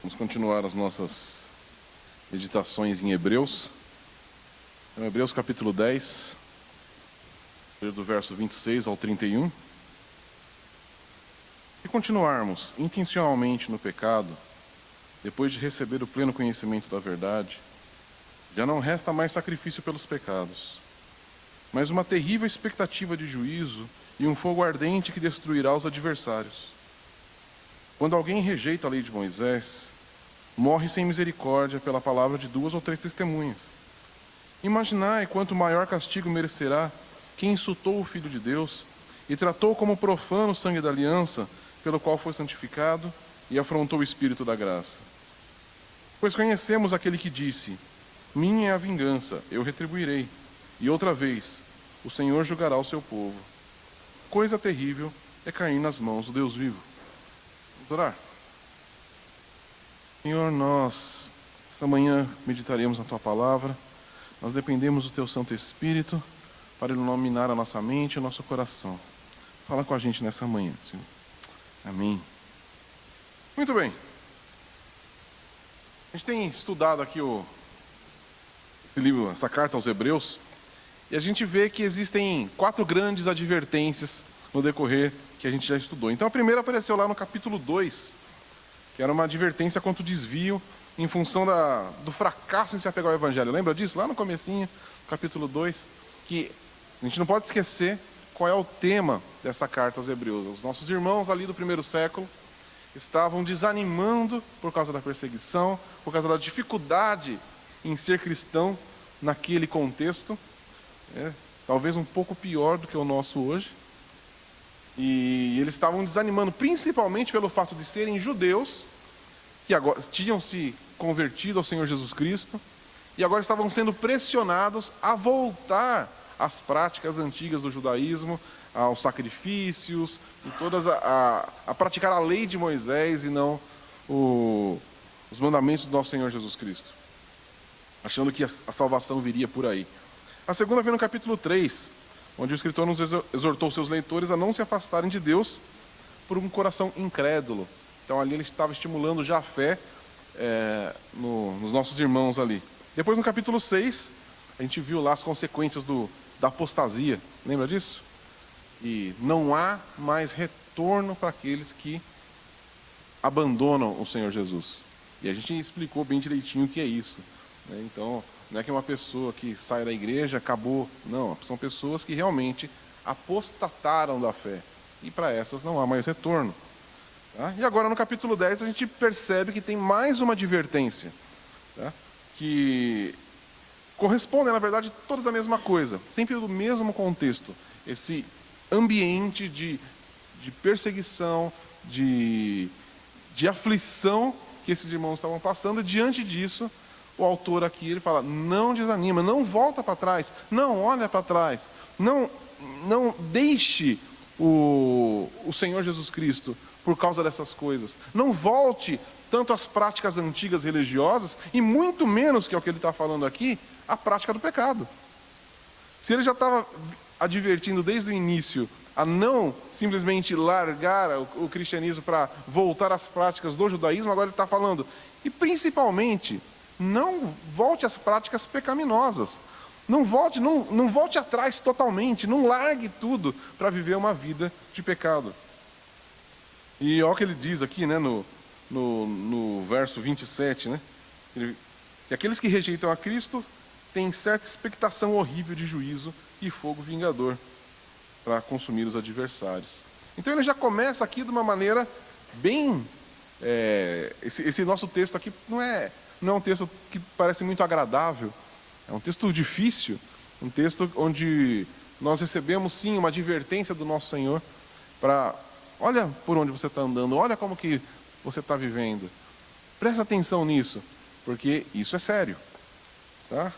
Vamos continuar as nossas meditações em Hebreus. Então, Hebreus capítulo 10, do verso 26 ao 31. Se continuarmos intencionalmente no pecado, depois de receber o pleno conhecimento da verdade, já não resta mais sacrifício pelos pecados, mas uma terrível expectativa de juízo e um fogo ardente que destruirá os adversários. Quando alguém rejeita a lei de Moisés, morre sem misericórdia pela palavra de 2 ou 3 testemunhas. Imaginai quanto maior castigo merecerá quem insultou o Filho de Deus e tratou como profano o sangue da aliança pelo qual foi santificado e afrontou o Espírito da graça. Pois conhecemos aquele que disse: minha é a vingança, eu retribuirei, e outra vez o Senhor julgará o seu povo. Coisa terrível é cair nas mãos do Deus vivo. Vamos orar. Senhor, nós esta manhã meditaremos na Tua palavra. Nós dependemos do Teu Santo Espírito para iluminar a nossa mente e o nosso coração. Fala com a gente nessa manhã, Senhor. Amém. Muito bem. A gente tem estudado aqui esse livro, essa carta aos Hebreus, e a gente vê que existem 4 grandes advertências no decorrer que a gente já estudou. Então a primeira apareceu lá no capítulo 2, que era uma advertência contra o desvio em função do fracasso em se apegar ao Evangelho. Lembra disso? Lá no comecinho, capítulo 2, que a gente não pode esquecer qual é o tema dessa carta aos Hebreus. Os nossos irmãos ali do primeiro século estavam desanimando por causa da perseguição, por causa da dificuldade em ser cristão naquele contexto, talvez um pouco pior do que o nosso hoje. E eles estavam desanimando, principalmente pelo fato de serem judeus, que agora tinham se convertido ao Senhor Jesus Cristo, e agora estavam sendo pressionados a voltar às práticas antigas do judaísmo, aos sacrifícios, e todas a praticar a lei de Moisés e não os mandamentos do nosso Senhor Jesus Cristo, achando que a salvação viria por aí. A segunda vem no capítulo 3, onde o escritor nos exortou seus leitores a não se afastarem de Deus por um coração incrédulo. Então ali ele estava estimulando já a fé nos nossos irmãos ali. Depois no capítulo 6, a gente viu lá as consequências da apostasia. Lembra disso? E não há mais retorno para aqueles que abandonam o Senhor Jesus. E a gente explicou bem direitinho o que é isso. Então, não é que uma pessoa que sai da igreja acabou. Não, são pessoas que realmente apostataram da fé. E para essas não há mais retorno. Tá? E agora no capítulo 10 a gente percebe que tem mais uma advertência. Tá? Que correspondem, na verdade, todas a mesma coisa. Sempre do mesmo contexto. Esse ambiente de perseguição, de aflição que esses irmãos estavam passando. E diante disso, o autor aqui ele fala: não desanima, não volta para trás, não olha para trás, não deixe o Senhor Jesus Cristo por causa dessas coisas. Não volte tanto às práticas antigas religiosas, e muito menos, que é o que ele está falando aqui, a prática do pecado. Se ele já estava advertindo desde o início a não simplesmente largar o cristianismo para voltar às práticas do judaísmo, agora ele está falando, e principalmente, não volte às práticas pecaminosas. Não volte atrás totalmente, não largue tudo para viver uma vida de pecado. E olha o que ele diz aqui, né, no verso 27, né, que aqueles que rejeitam a Cristo têm certa expectação horrível de juízo e fogo vingador para consumir os adversários. Então ele já começa aqui de uma maneira bem... esse nosso texto aqui não é um texto que parece muito agradável, é um texto difícil, um texto onde nós recebemos sim uma advertência do nosso Senhor para: olha por onde você está andando, olha como que você está vivendo, presta atenção nisso, porque isso é sério. Tá?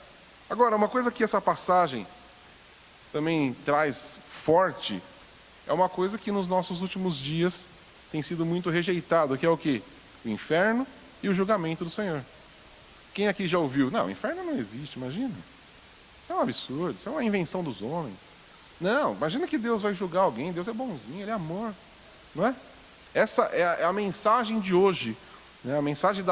Agora, uma coisa que essa passagem também traz forte, é uma coisa que nos nossos últimos dias tem sido muito rejeitado, que é o quê? O inferno e o julgamento do Senhor. Quem aqui já ouviu? Não, o inferno não existe, imagina. Isso é um absurdo, isso é uma invenção dos homens. Não, imagina que Deus vai julgar alguém, Deus é bonzinho, Ele é amor, não é? Essa é a mensagem de hoje, né? A mensagem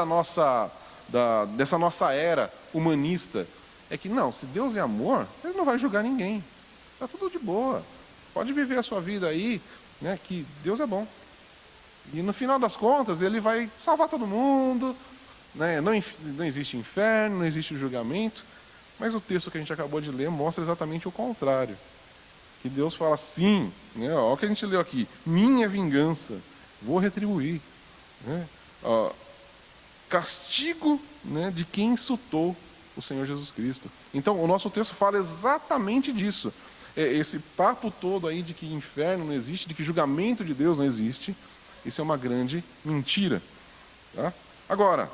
dessa nossa era humanista, é que não, se Deus é amor, Ele não vai julgar ninguém, está tudo de boa, pode viver a sua vida aí, né, que Deus é bom. E no final das contas, Ele vai salvar todo mundo, né? Não existe inferno, não existe julgamento, mas o texto que a gente acabou de ler mostra exatamente o contrário. Que Deus fala sim, né? Olha o que a gente leu aqui, minha vingança, vou retribuir. Né? Castigo, né, de quem insultou o Senhor Jesus Cristo. Então, o nosso texto fala exatamente disso. Esse papo todo aí de que inferno não existe, de que julgamento de Deus não existe, isso é uma grande mentira. Tá? Agora,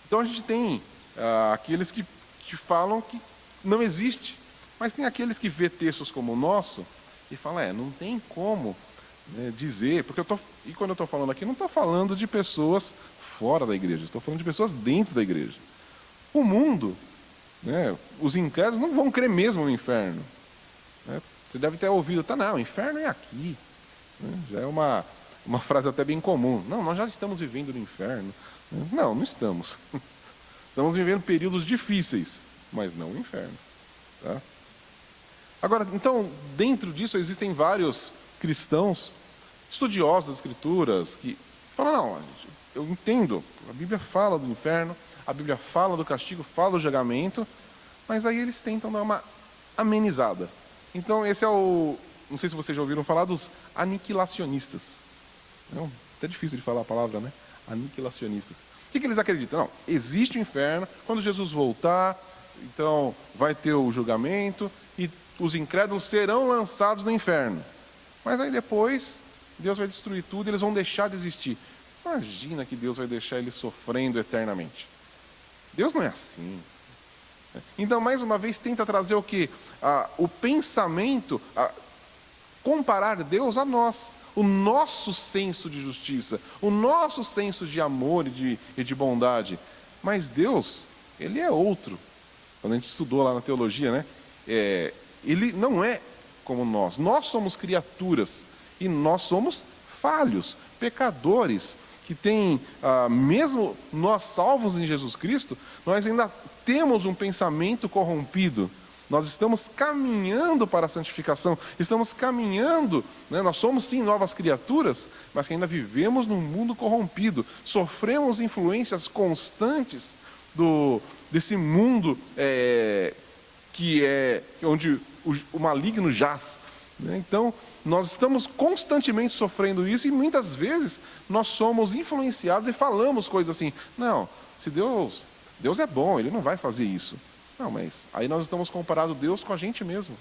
então a gente tem aqueles que falam que não existe, mas tem aqueles que vê textos como o nosso e falam, não tem como, né, dizer, porque e quando eu estou falando aqui, não estou falando de pessoas fora da igreja, estou falando de pessoas dentro da igreja. O mundo, né, os incrédulos não vão crer mesmo no inferno. Né? Você deve ter ouvido, não, o inferno é aqui. Né? Já é uma frase até bem comum. Não, nós já estamos vivendo no inferno. Não estamos. Estamos vivendo períodos difíceis, mas não o inferno. Tá? Agora, então, dentro disso existem vários cristãos, estudiosos das Escrituras, que falam, não, eu entendo, a Bíblia fala do inferno, a Bíblia fala do castigo, fala do julgamento, mas aí eles tentam dar uma amenizada. Então, esse é não sei se vocês já ouviram falar dos aniquilacionistas. É até difícil de falar a palavra, né? Aniquilacionistas. O que eles acreditam? Não, existe o inferno, quando Jesus voltar, então vai ter o julgamento e os incrédulos serão lançados no inferno. Mas aí depois, Deus vai destruir tudo e eles vão deixar de existir. Imagina que Deus vai deixar eles sofrendo eternamente. Deus não é assim. Então, mais uma vez, tenta trazer o quê? O pensamento, comparar Deus a nós. O nosso senso de justiça, o nosso senso de amor e de bondade. Mas Deus, Ele é outro. Quando a gente estudou lá na teologia, né? Ele não é como nós. Nós somos criaturas e nós somos falhos, pecadores, que tem, mesmo nós salvos em Jesus Cristo, nós ainda temos um pensamento corrompido. Nós estamos caminhando para a santificação, estamos caminhando, né? Nós somos sim novas criaturas, mas que ainda vivemos num mundo corrompido, sofremos influências constantes desse mundo que é onde o maligno jaz. Né? Então, nós estamos constantemente sofrendo isso e muitas vezes nós somos influenciados e falamos coisas assim, não, se Deus é bom, Ele não vai fazer isso. Não, mas aí nós estamos comparando Deus com a gente mesmo.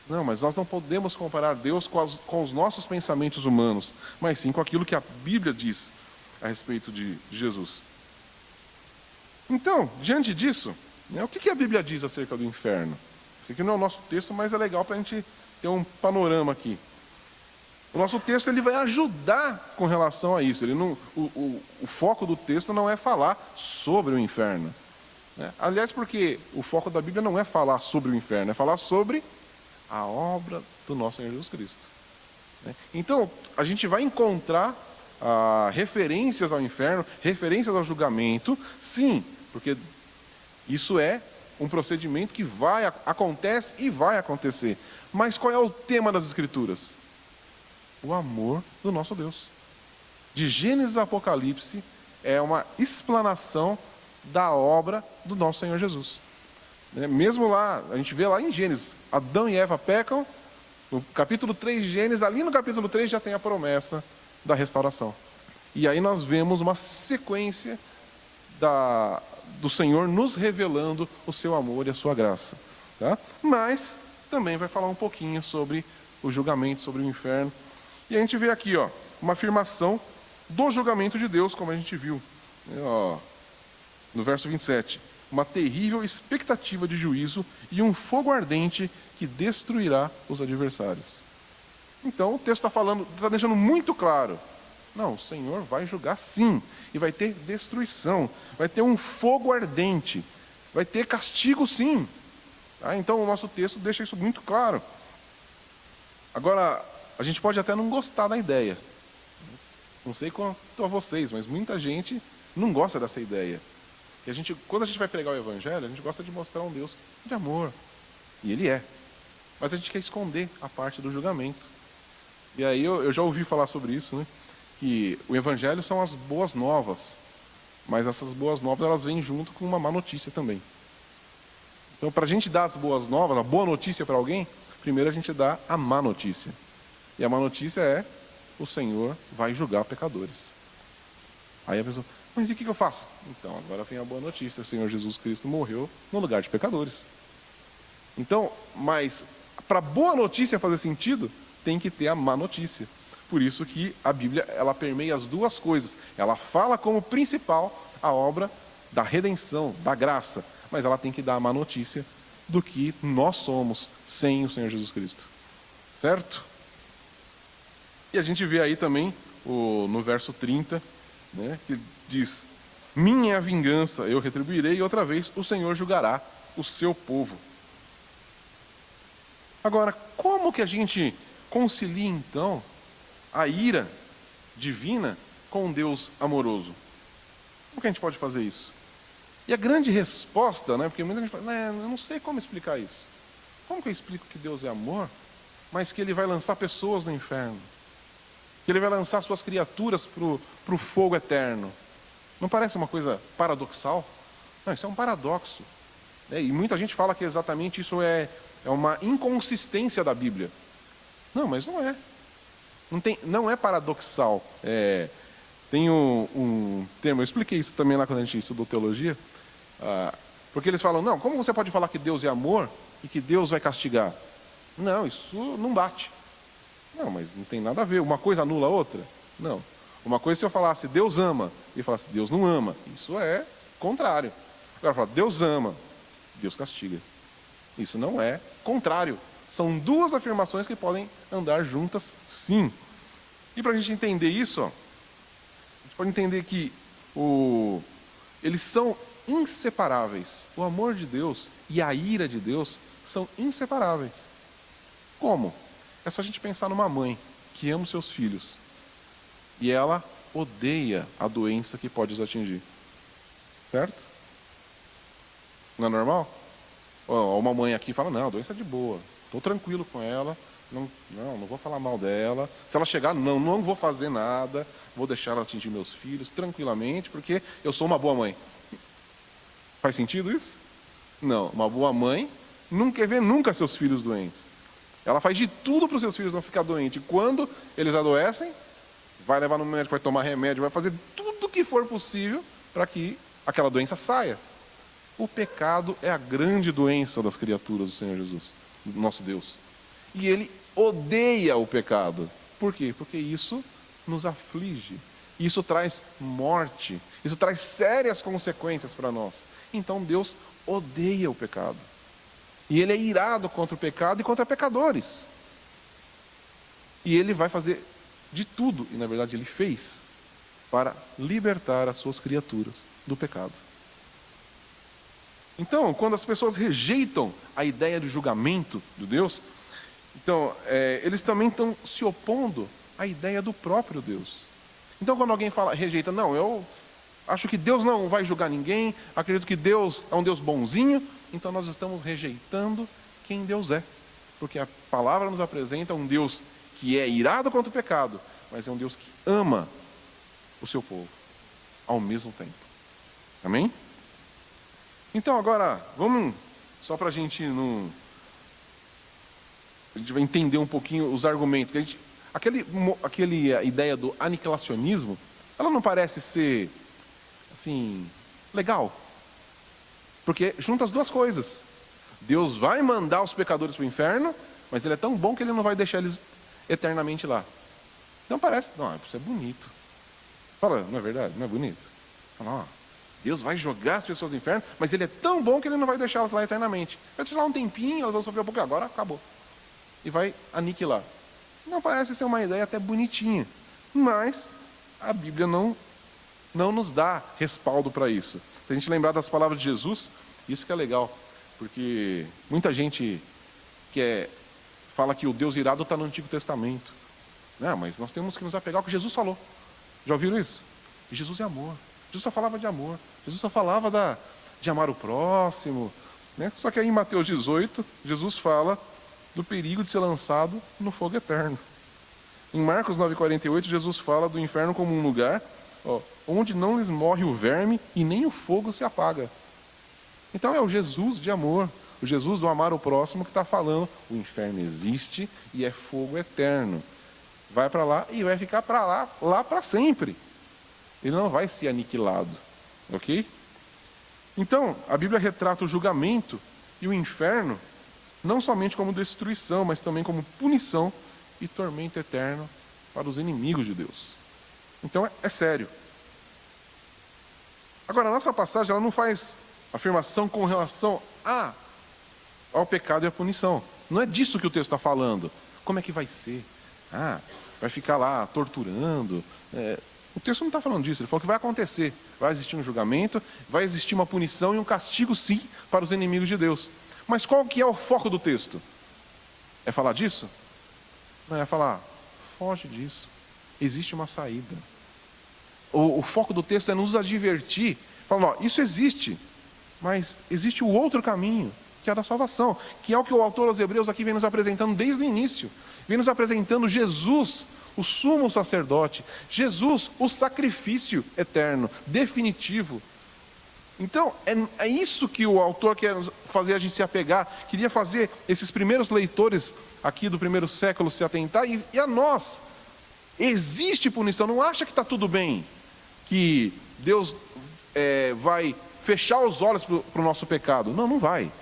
Não, mas nós não podemos comparar Deus com os nossos pensamentos humanos, mas sim com aquilo que a Bíblia diz a respeito de Jesus. Então, diante disso, né, o que a Bíblia diz acerca do inferno? Esse aqui não é o nosso texto, mas é legal para a gente ter um panorama aqui. O nosso texto ele vai ajudar com relação a isso. O foco do texto não é falar sobre o inferno. Aliás, porque o foco da Bíblia não é falar sobre o inferno, é falar sobre a obra do nosso Senhor Jesus Cristo. Então, a gente vai encontrar referências ao inferno, referências ao julgamento, sim, porque isso é um procedimento que acontece e vai acontecer. Mas qual é o tema das Escrituras? O amor do nosso Deus. De Gênesis a Apocalipse é uma explanação da obra do nosso Senhor Jesus. Mesmo lá, a gente vê lá em Gênesis, Adão e Eva pecam, no capítulo 3 de Gênesis, ali no capítulo 3 já tem a promessa da restauração. E aí nós vemos uma sequência do Senhor nos revelando o seu amor e a sua graça. Tá? Mas também vai falar um pouquinho sobre o julgamento, sobre o inferno. E a gente vê aqui, uma afirmação do julgamento de Deus, como a gente viu. No verso 27, uma terrível expectativa de juízo e um fogo ardente que destruirá os adversários. Então o texto está deixando muito claro, não, o Senhor vai julgar sim, e vai ter destruição, vai ter um fogo ardente, vai ter castigo sim. Então o nosso texto deixa isso muito claro. Agora, a gente pode até não gostar da ideia. Não sei quanto a vocês, mas muita gente não gosta dessa ideia. E quando a gente vai pregar o Evangelho, a gente gosta de mostrar um Deus de amor. E Ele é. Mas a gente quer esconder a parte do julgamento. E aí eu já ouvi falar sobre isso, né? Que o Evangelho são as boas novas. Mas essas boas novas, elas vêm junto com uma má notícia também. Então, para a gente dar as boas novas, a boa notícia para alguém, primeiro a gente dá a má notícia. E a má notícia é: o Senhor vai julgar pecadores. Aí a pessoa, mas e o que eu faço? Então, agora vem a boa notícia: o Senhor Jesus Cristo morreu no lugar de pecadores. Então, mas para a boa notícia fazer sentido, tem que ter a má notícia. Por isso que a Bíblia, ela permeia as duas coisas. Ela fala como principal a obra da redenção, da graça, mas ela tem que dar a má notícia do que nós somos sem o Senhor Jesus Cristo. Certo? E a gente vê aí também, no verso 30, né, que diz: minha é a vingança, eu retribuirei, e outra vez o Senhor julgará o seu povo. Agora, como que a gente concilia, então, a ira divina com um Deus amoroso? Como que a gente pode fazer isso? E a grande resposta, né, porque muita gente fala, eu não sei como explicar isso. Como que eu explico que Deus é amor, mas que Ele vai lançar pessoas no inferno? Que Ele vai lançar suas criaturas para o fogo eterno? Não parece uma coisa paradoxal? Não, isso é um paradoxo. E muita gente fala que exatamente isso é uma inconsistência da Bíblia. Não, mas não é. Não é paradoxal. Tem um termo, eu expliquei isso também lá quando a gente estudou teologia, porque eles falam, não, como você pode falar que Deus é amor e que Deus vai castigar? Não, isso não bate. Não, mas não tem nada a ver. Uma coisa anula a outra? Não. Uma coisa se eu falasse Deus ama e falasse Deus não ama. Isso é contrário. Agora falar Deus ama, Deus castiga. Isso não é contrário. São duas afirmações que podem andar juntas, sim. E para a gente entender isso, a gente pode entender que eles são inseparáveis. O amor de Deus e a ira de Deus são inseparáveis. Como? É só a gente pensar numa mãe que ama os seus filhos e ela odeia a doença que pode os atingir. Certo? Não é normal? Uma mãe aqui fala, não, a doença é de boa, estou tranquilo com ela, não vou falar mal dela. Se ela chegar, não vou fazer nada, vou deixar ela atingir meus filhos tranquilamente, porque eu sou uma boa mãe. Faz sentido isso? Não, uma boa mãe não quer ver nunca seus filhos doentes. Ela faz de tudo para os seus filhos não ficar doentes. E quando eles adoecem, vai levar no médico, vai tomar remédio, vai fazer tudo o que for possível para que aquela doença saia. O pecado é a grande doença das criaturas do Senhor Jesus, do nosso Deus. E Ele odeia o pecado. Por quê? Porque isso nos aflige. Isso traz morte. Isso traz sérias consequências para nós. Então Deus odeia o pecado. E Ele é irado contra o pecado e contra pecadores. E Ele vai fazer de tudo, e na verdade Ele fez, para libertar as suas criaturas do pecado. Então, quando as pessoas rejeitam a ideia do julgamento de Deus, então, eles também estão se opondo à ideia do próprio Deus. Então, quando alguém rejeita, não, eu acho que Deus não vai julgar ninguém, acredito que Deus é um Deus bonzinho, então nós estamos rejeitando quem Deus é. Porque a palavra nos apresenta um Deus que é irado contra o pecado, mas é um Deus que ama o seu povo ao mesmo tempo. Amém? Então agora, vamos, só para a gente não... A gente vai entender um pouquinho os argumentos. Que aquele ideia do aniquilacionismo, ela não parece ser, assim, legal. Porque junta as duas coisas. Deus vai mandar os pecadores para o inferno, mas Ele é tão bom que Ele não vai deixar eles eternamente lá. Então parece, não, isso é bonito. Fala, não é verdade? Não é bonito? Fala, Deus vai jogar as pessoas no inferno, mas Ele é tão bom que Ele não vai deixá-las lá eternamente. Vai deixar lá um tempinho, elas vão sofrer um pouco, agora acabou. E vai aniquilar. Não parece ser uma ideia até bonitinha, mas a Bíblia não nos dá respaldo para isso. Se a gente lembrar das palavras de Jesus, isso que é legal, porque muita gente quer fala que o Deus irado está no Antigo Testamento. Não, mas nós temos que nos apegar ao que Jesus falou. Já ouviram isso? Que Jesus é amor. Jesus só falava de amor. Jesus só falava de amar o próximo. Né? Só que aí em Mateus 18, Jesus fala do perigo de ser lançado no fogo eterno. Em Marcos 9,48, Jesus fala do inferno como um lugar onde não lhes morre o verme e nem o fogo se apaga. Então é o Jesus de amor, o Jesus do amar o próximo que está falando, o inferno existe e é fogo eterno. Vai para lá e vai ficar para lá para sempre. Ele não vai ser aniquilado, ok? Então, a Bíblia retrata o julgamento e o inferno não somente como destruição, mas também como punição e tormento eterno para os inimigos de Deus. Então é sério. Agora, a nossa passagem ela não faz afirmação com relação ao pecado e à punição. Não é disso que o texto está falando. Como é que vai ser? Vai ficar lá torturando. O texto não está falando disso. Ele falou que vai acontecer. Vai existir um julgamento, vai existir uma punição e um castigo, sim, para os inimigos de Deus. Mas qual que é o foco do texto? É falar disso? Não, é falar, foge disso. Existe uma saída. O foco do texto é nos advertir, falando, isso existe, mas existe o outro caminho, que é a da salvação, que é o que o autor aos Hebreus aqui vem nos apresentando desde o início. Vem nos apresentando Jesus, o sumo sacerdote, Jesus, o sacrifício eterno, definitivo. Então, é isso que o autor quer fazer a gente se apegar, queria fazer esses primeiros leitores aqui do primeiro século se atentar, e a nós. Existe punição, não acha que está tudo bem, que Deus vai fechar os olhos para o nosso pecado. Não, não vai.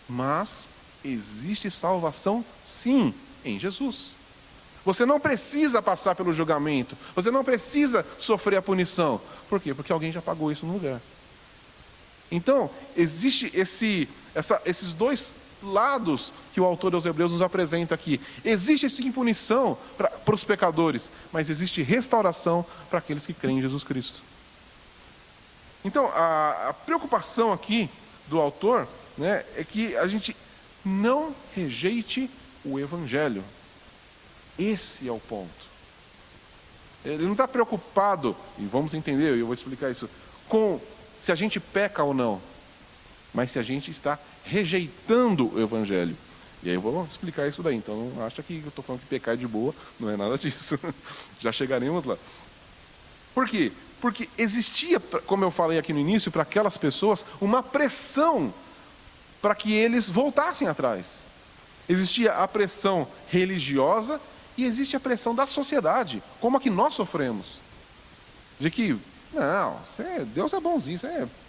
Mas existe salvação, sim, em Jesus. Você não precisa passar pelo julgamento, você não precisa sofrer a punição. Por quê? Porque alguém já pagou isso no lugar. Então, existe esses dois lados que o autor aos Hebreus nos apresenta aqui. Existe sim punição para os pecadores, mas existe restauração para aqueles que creem em Jesus Cristo. Então, a preocupação aqui do autor, né, é que a gente não rejeite o Evangelho. Esse é o ponto. Ele não está preocupado, e vamos entender, eu vou explicar isso, com se a gente peca ou não, mas se a gente está rejeitando o Evangelho. E aí eu vou explicar isso daí. Então não acha que eu estou falando que pecar é de boa, não é nada disso. Já chegaremos lá. Por quê? Porque existia, como eu falei aqui no início, para aquelas pessoas, uma pressão para que eles voltassem atrás. Existia a pressão religiosa e existe a pressão da sociedade, como a que nós sofremos. De que, não, Deus é bonzinho,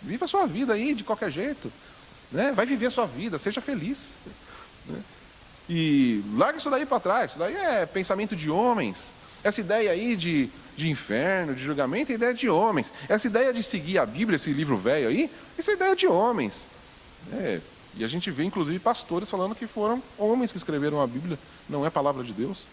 viva a sua vida aí de qualquer jeito. Né? Vai viver a sua vida, seja feliz. Né? E larga isso daí para trás, isso daí é pensamento de homens. Essa ideia aí de inferno, de julgamento, é ideia de homens. Essa ideia de seguir a Bíblia, esse livro velho aí, isso é ideia de homens. E a gente vê, inclusive, pastores falando que foram homens que escreveram a Bíblia, não é palavra de Deus.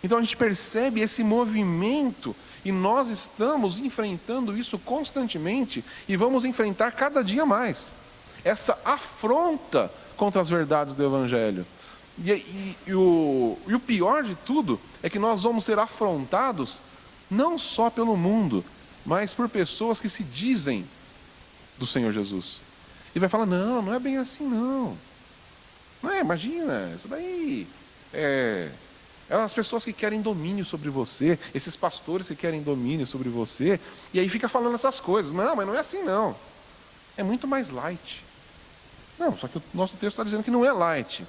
Então a gente percebe esse movimento e nós estamos enfrentando isso constantemente e vamos enfrentar cada dia mais. Essa afronta contra as verdades do Evangelho. E o pior de tudo é que nós vamos ser afrontados não só pelo mundo, mas por pessoas que se dizem do Senhor Jesus. E vai falar, não é bem assim não. Não imagina, isso daí as pessoas que querem domínio sobre você, esses pastores que querem domínio sobre você, e aí fica falando essas coisas. Não, mas não é assim não. É muito mais light. Não, só que o nosso texto está dizendo que não é light.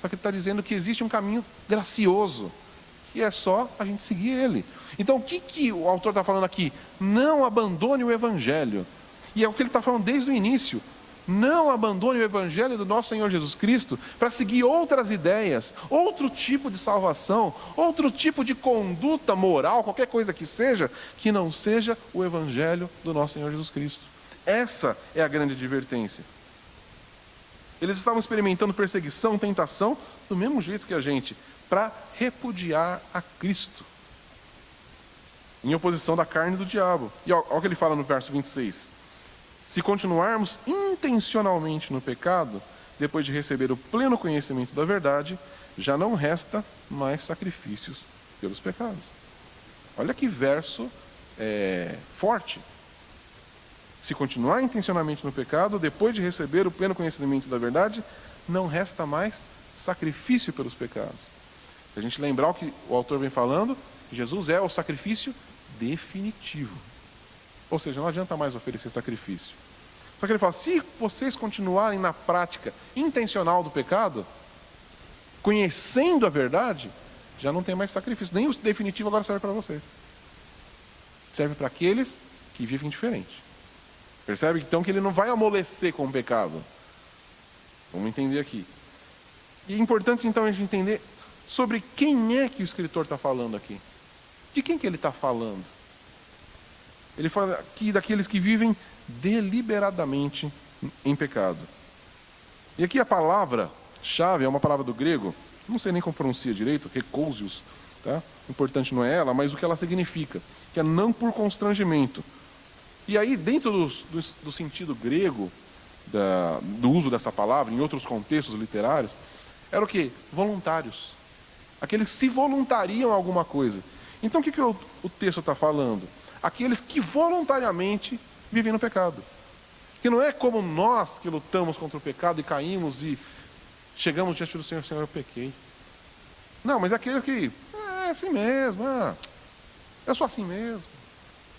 Só que ele está dizendo que existe um caminho gracioso, que é só a gente seguir ele. Então, o que o autor está falando aqui? Não abandone o Evangelho. E é o que ele está falando desde o início. Não abandone o Evangelho do nosso Senhor Jesus Cristo para seguir outras ideias, outro tipo de salvação, outro tipo de conduta moral, qualquer coisa que seja, que não seja o Evangelho do nosso Senhor Jesus Cristo. Essa é a grande advertência. Eles estavam experimentando perseguição, tentação, do mesmo jeito que a gente, para repudiar a Cristo, em oposição da carne e do diabo. E olha o que ele fala no verso 26. Se continuarmos intencionalmente no pecado, depois de receber o pleno conhecimento da verdade, já não resta mais sacrifícios pelos pecados. Olha que verso forte. Se continuar intencionalmente no pecado, depois de receber o pleno conhecimento da verdade, não resta mais sacrifício pelos pecados. Se a gente lembrar o que o autor vem falando, Jesus é o sacrifício definitivo. Ou seja, não adianta mais oferecer sacrifício. Só que ele fala, se vocês continuarem na prática intencional do pecado, conhecendo a verdade, já não tem mais sacrifício. Nem o definitivo agora serve para vocês. Serve para aqueles que vivem diferente. Percebe então que ele não vai amolecer com o pecado. Vamos entender aqui. E é importante então a gente entender sobre quem é que o escritor está falando aqui. De quem que ele está falando? Ele fala aqui daqueles que vivem deliberadamente em pecado. E aqui a palavra-chave é uma palavra do grego, não sei nem como pronuncia direito, recousios, tá? O importante não é ela, mas o que ela significa, que é não por constrangimento. E aí, dentro do sentido grego, do uso dessa palavra, em outros contextos literários, era o quê? Voluntários. Aqueles que se voluntariam a alguma coisa. Então, o que o texto está falando? Aqueles que voluntariamente vivem no pecado. Que não é como nós que lutamos contra o pecado e caímos e chegamos diante do Senhor, Senhor, eu pequei. Não, mas aqueles que, é assim mesmo, eu sou assim mesmo.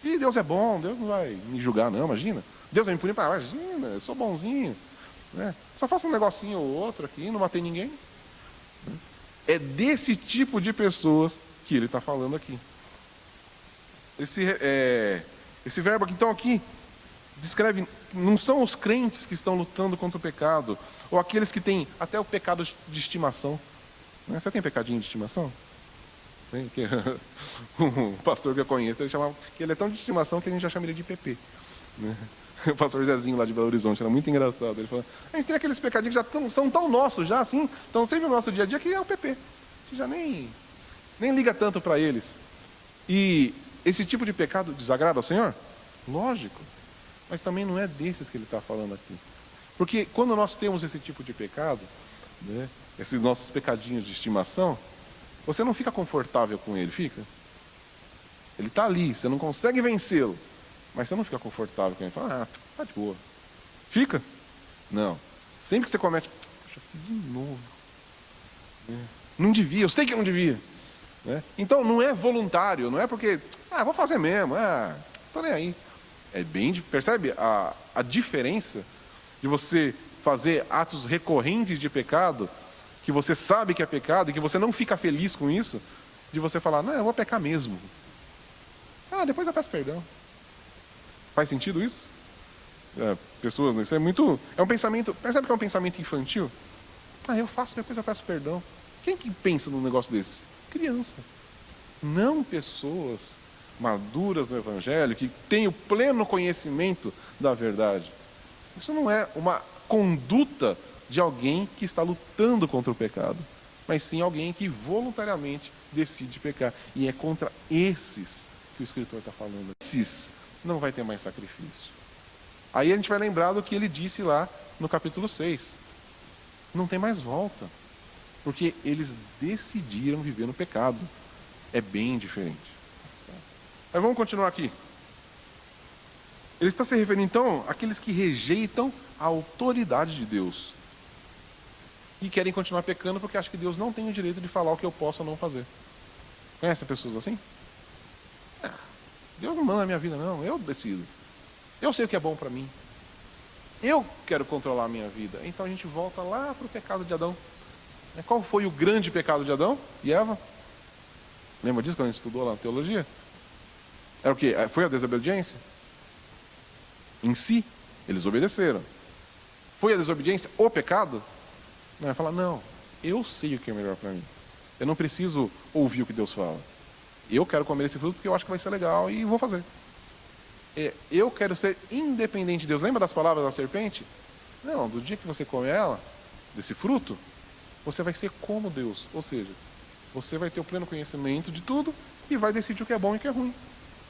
E Deus é bom, Deus não vai me julgar não, imagina. Deus vai me punir, imagina, eu sou bonzinho. Né? Só faço um negocinho ou outro aqui, não matei ninguém. É desse tipo de pessoas que ele está falando aqui. Esse verbo aqui, então, aqui descreve, não são os crentes que estão lutando contra o pecado, ou aqueles que têm até o pecado de estimação. Né? Você tem pecadinho de estimação? Tem? Um pastor que eu conheço, ele chamava, que ele é tão de estimação que a gente já chama ele de PP. Né? O pastor Zezinho lá de Belo Horizonte, era muito engraçado. Ele falou, a gente tem aqueles pecadinhos que já são tão nossos, já assim, estão sempre no nosso dia a dia, que é o PP. A gente já nem liga tanto para eles. E esse tipo de pecado desagrada ao Senhor? Lógico. Mas também não é desses que ele está falando aqui. Porque quando nós temos esse tipo de pecado, né, esses nossos pecadinhos de estimação, você não fica confortável com ele, fica? Ele está ali, você não consegue vencê-lo, mas você não fica confortável com ele. Fala, tá de boa. Fica? Não. Sempre que você comete, puxa, de novo. Não devia, eu sei que eu não devia. Né? Então não é voluntário, não é porque, vou fazer mesmo, tô nem aí. Percebe a diferença de você fazer atos recorrentes de pecado, que você sabe que é pecado e que você não fica feliz com isso, de você falar, não, eu vou pecar mesmo. Depois eu peço perdão. Faz sentido isso? Pessoas, isso é um pensamento, percebe que é um pensamento infantil? Eu faço, depois eu peço perdão. Quem que pensa num negócio desse? Criança. Não pessoas maduras no Evangelho, que têm o pleno conhecimento da verdade. Isso não é uma conduta de alguém que está lutando contra o pecado, mas sim alguém que voluntariamente decide pecar. E é contra esses que o escritor está falando. Esses não vai ter mais sacrifício. Aí a gente vai lembrar do que ele disse lá no capítulo 6. Não tem mais volta, porque eles decidiram viver no pecado. É bem diferente. Mas vamos continuar aqui. Ele está se referindo, então, àqueles que rejeitam a autoridade de Deus e querem continuar pecando porque acham que Deus não tem o direito de falar o que eu posso ou não fazer. Conhece pessoas assim? Deus não manda na minha vida, não. Eu decido. Eu sei o que é bom para mim. Eu quero controlar a minha vida. Então a gente volta lá para o pecado de Adão. Qual foi o grande pecado de Adão e Eva? Lembra disso quando a gente estudou lá na teologia? Era o quê? Foi a desobediência? Em si, eles obedeceram. Foi a desobediência o pecado? Não, fala, não, eu sei o que é melhor para mim. Eu não preciso ouvir o que Deus fala. Eu quero comer esse fruto porque eu acho que vai ser legal e vou fazer. Eu quero ser independente de Deus. Lembra das palavras da serpente? Não, do dia que você comer ela, desse fruto, você vai ser como Deus. Ou seja, você vai ter o pleno conhecimento de tudo e vai decidir o que é bom e o que é ruim.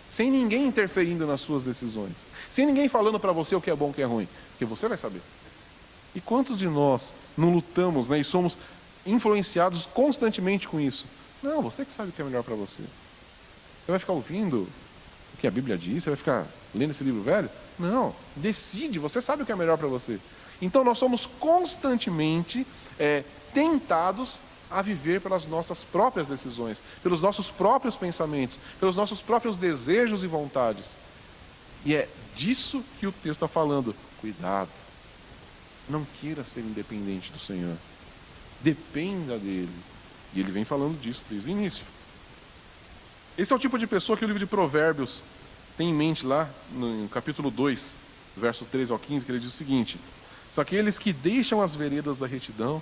Sem ninguém interferindo nas suas decisões. Sem ninguém falando para você o que é bom e o que é ruim. Porque você vai saber. E quantos de nós não lutamos, né, e somos influenciados constantemente com isso? Não, você que sabe o que é melhor para você. Você vai ficar ouvindo o que a Bíblia diz? Você vai ficar lendo esse livro velho? Não, decide, você sabe o que é melhor para você. Então nós somos constantemente tentados a viver pelas nossas próprias decisões, pelos nossos próprios pensamentos, pelos nossos próprios desejos e vontades. E é disso que o texto está falando. Cuidado, não queira ser independente do Senhor. Dependa dele. E ele vem falando disso desde o início. Esse é o tipo de pessoa que o livro de Provérbios tem em mente lá, no capítulo 2, versos 13 ao 15, que ele diz o seguinte: são aqueles que deixam as veredas da retidão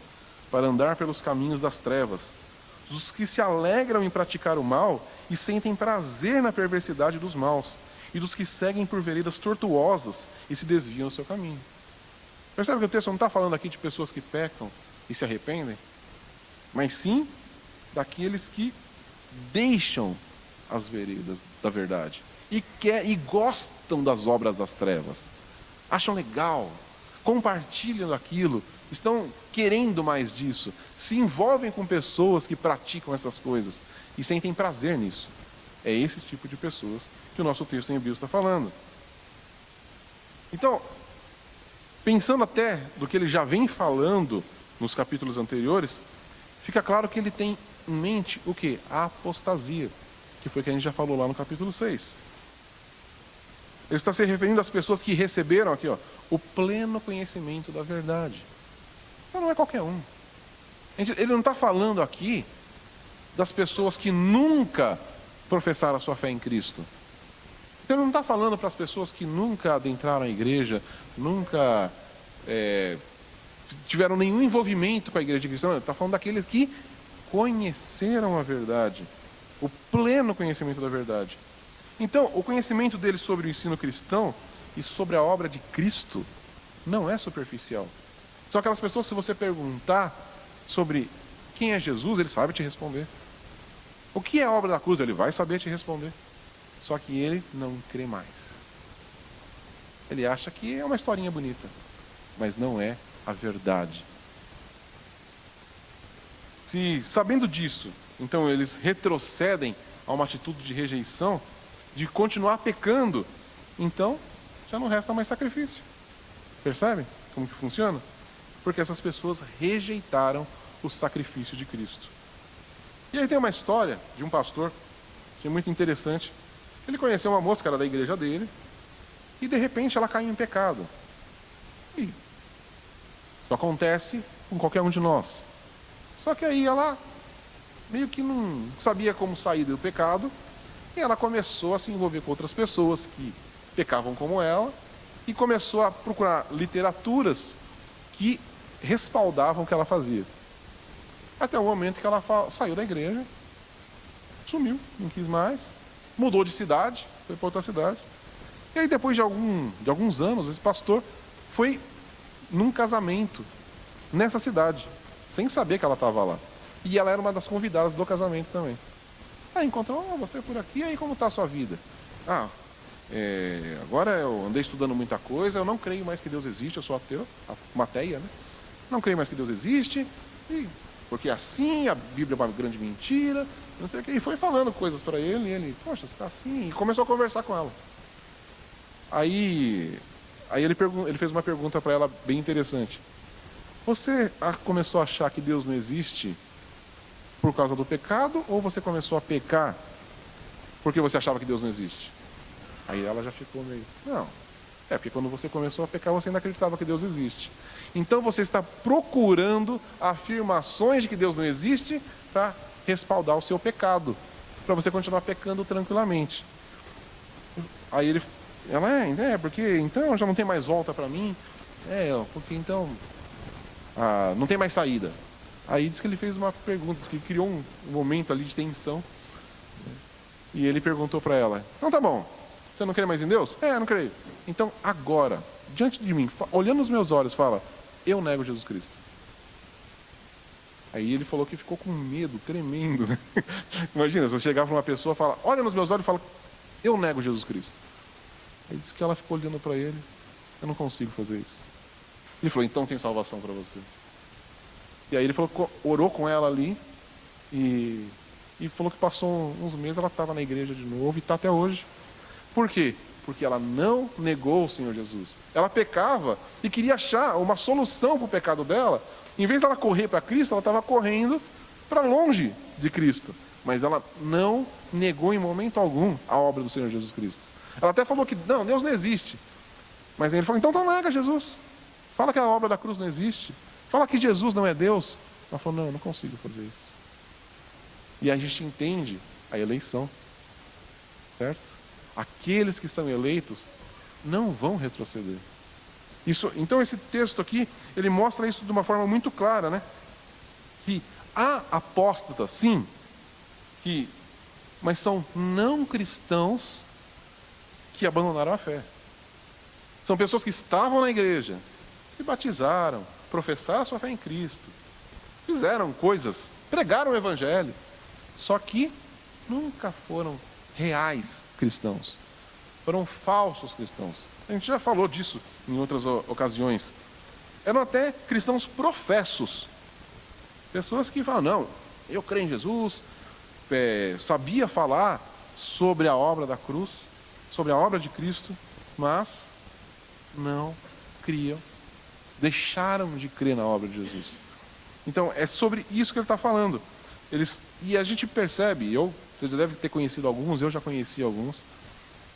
para andar pelos caminhos das trevas, os que se alegram em praticar o mal e sentem prazer na perversidade dos maus, e dos que seguem por veredas tortuosas e se desviam do seu caminho. Percebe que o texto não está falando aqui de pessoas que pecam e se arrependem, mas sim daqueles que deixam as veredas da verdade e gostam das obras das trevas, acham legal, compartilham aquilo, estão querendo mais disso, se envolvem com pessoas que praticam essas coisas e sentem prazer nisso. É esse tipo de pessoas que o nosso texto em Hebreus está falando. Então, pensando até do que ele já vem falando nos capítulos anteriores, fica claro que ele tem em mente o quê? A apostasia, que foi o que a gente já falou lá no capítulo 6. Ele está se referindo às pessoas que receberam aqui, o pleno conhecimento da verdade. Então não é qualquer um. Ele não está falando aqui das pessoas que nunca professaram a sua fé em Cristo. Então ele não está falando para as pessoas que nunca adentraram a igreja, nunca tiveram nenhum envolvimento com a igreja cristã. Ele está falando daqueles que conheceram a verdade, o pleno conhecimento da verdade. Então, o conhecimento deles sobre o ensino cristão e sobre a obra de Cristo não é superficial. São aquelas pessoas, se você perguntar sobre quem é Jesus, ele sabe te responder. O que é a obra da cruz? Ele vai saber te responder. Só que ele não crê mais. Ele acha que é uma historinha bonita, mas não é a verdade. Se, sabendo disso, então eles retrocedem a uma atitude de rejeição, de continuar pecando, então já não resta mais sacrifício. Percebe como que funciona? Porque essas pessoas rejeitaram o sacrifício de Cristo. E aí tem uma história de um pastor, que é muito interessante. Ele conheceu uma moça que era da igreja dele, e de repente ela caiu em pecado. E isso acontece com qualquer um de nós. Só que aí ela meio que não sabia como sair do pecado, e ela começou a se envolver com outras pessoas que pecavam como ela, e começou a procurar literaturas que respaldavam o que ela fazia. Até o momento que ela saiu da igreja, sumiu, não quis mais, mudou de cidade, foi para outra cidade. E aí depois de alguns anos, esse pastor foi num casamento nessa cidade, sem saber que ela estava lá. E ela era uma das convidadas do casamento também. Aí encontrou, você por aqui, aí como está a sua vida? Agora eu andei estudando muita coisa, eu não creio mais que Deus existe, eu sou ateu, ateia, né? Não creio mais que Deus existe, porque assim, a Bíblia é uma grande mentira, não sei o quê. E foi falando coisas para ele, e ele, poxa, você está assim, e começou a conversar com ela. Aí ele fez uma pergunta para ela bem interessante. Você começou a achar que Deus não existe por causa do pecado, ou você começou a pecar porque você achava que Deus não existe? Aí ela já ficou meio, não, porque quando você começou a pecar, você ainda acreditava que Deus existe. Então você está procurando afirmações de que Deus não existe para respaldar o seu pecado, para você continuar pecando tranquilamente. Aí ela, porque então já não tem mais volta para mim, porque então não tem mais saída. Aí diz que ele fez uma pergunta, diz que criou um momento ali de tensão, e ele perguntou para ela, então tá bom, você não crê mais em Deus? Não creio. Então agora, diante de mim, olhando nos meus olhos, fala, eu nego Jesus Cristo. Aí ele falou que ficou com medo, tremendo, né? Imagina, se você chegar para uma pessoa e fala, olha nos meus olhos e fala, eu nego Jesus Cristo. Aí disse que ela ficou olhando para ele, eu não consigo fazer isso. Ele falou, então tem salvação para você. E aí ele falou, orou com ela ali e falou que passou uns meses, ela estava na igreja de novo e está até hoje. Por quê? Porque ela não negou o Senhor Jesus. Ela pecava e queria achar uma solução para o pecado dela. Em vez dela correr para Cristo, ela estava correndo para longe de Cristo. Mas ela não negou em momento algum a obra do Senhor Jesus Cristo. Ela até falou que não, Deus não existe. Mas ele falou, então nega Jesus. Fala que a obra da cruz não existe. Fala que Jesus não é Deus. Ela falou, não, eu não consigo fazer isso. E a gente entende a eleição. Certo? Aqueles que são eleitos não vão retroceder. Então esse texto aqui, ele mostra isso de uma forma muito clara, né? Que há apóstatas, sim, mas são não cristãos que abandonaram a fé. São pessoas que estavam na igreja, se batizaram, professaram a sua fé em Cristo, fizeram coisas, pregaram o evangelho, só que nunca foram reais cristãos. Foram falsos cristãos. A gente já falou disso em outras ocasiões. Eram até cristãos professos. Pessoas que falam, não, eu creio em Jesus, sabia falar sobre a obra da cruz, sobre a obra de Cristo, mas não criam, deixaram de crer na obra de Jesus. Então, é sobre isso que ele está falando. E a gente percebe, você já deve ter conhecido alguns, eu já conheci alguns,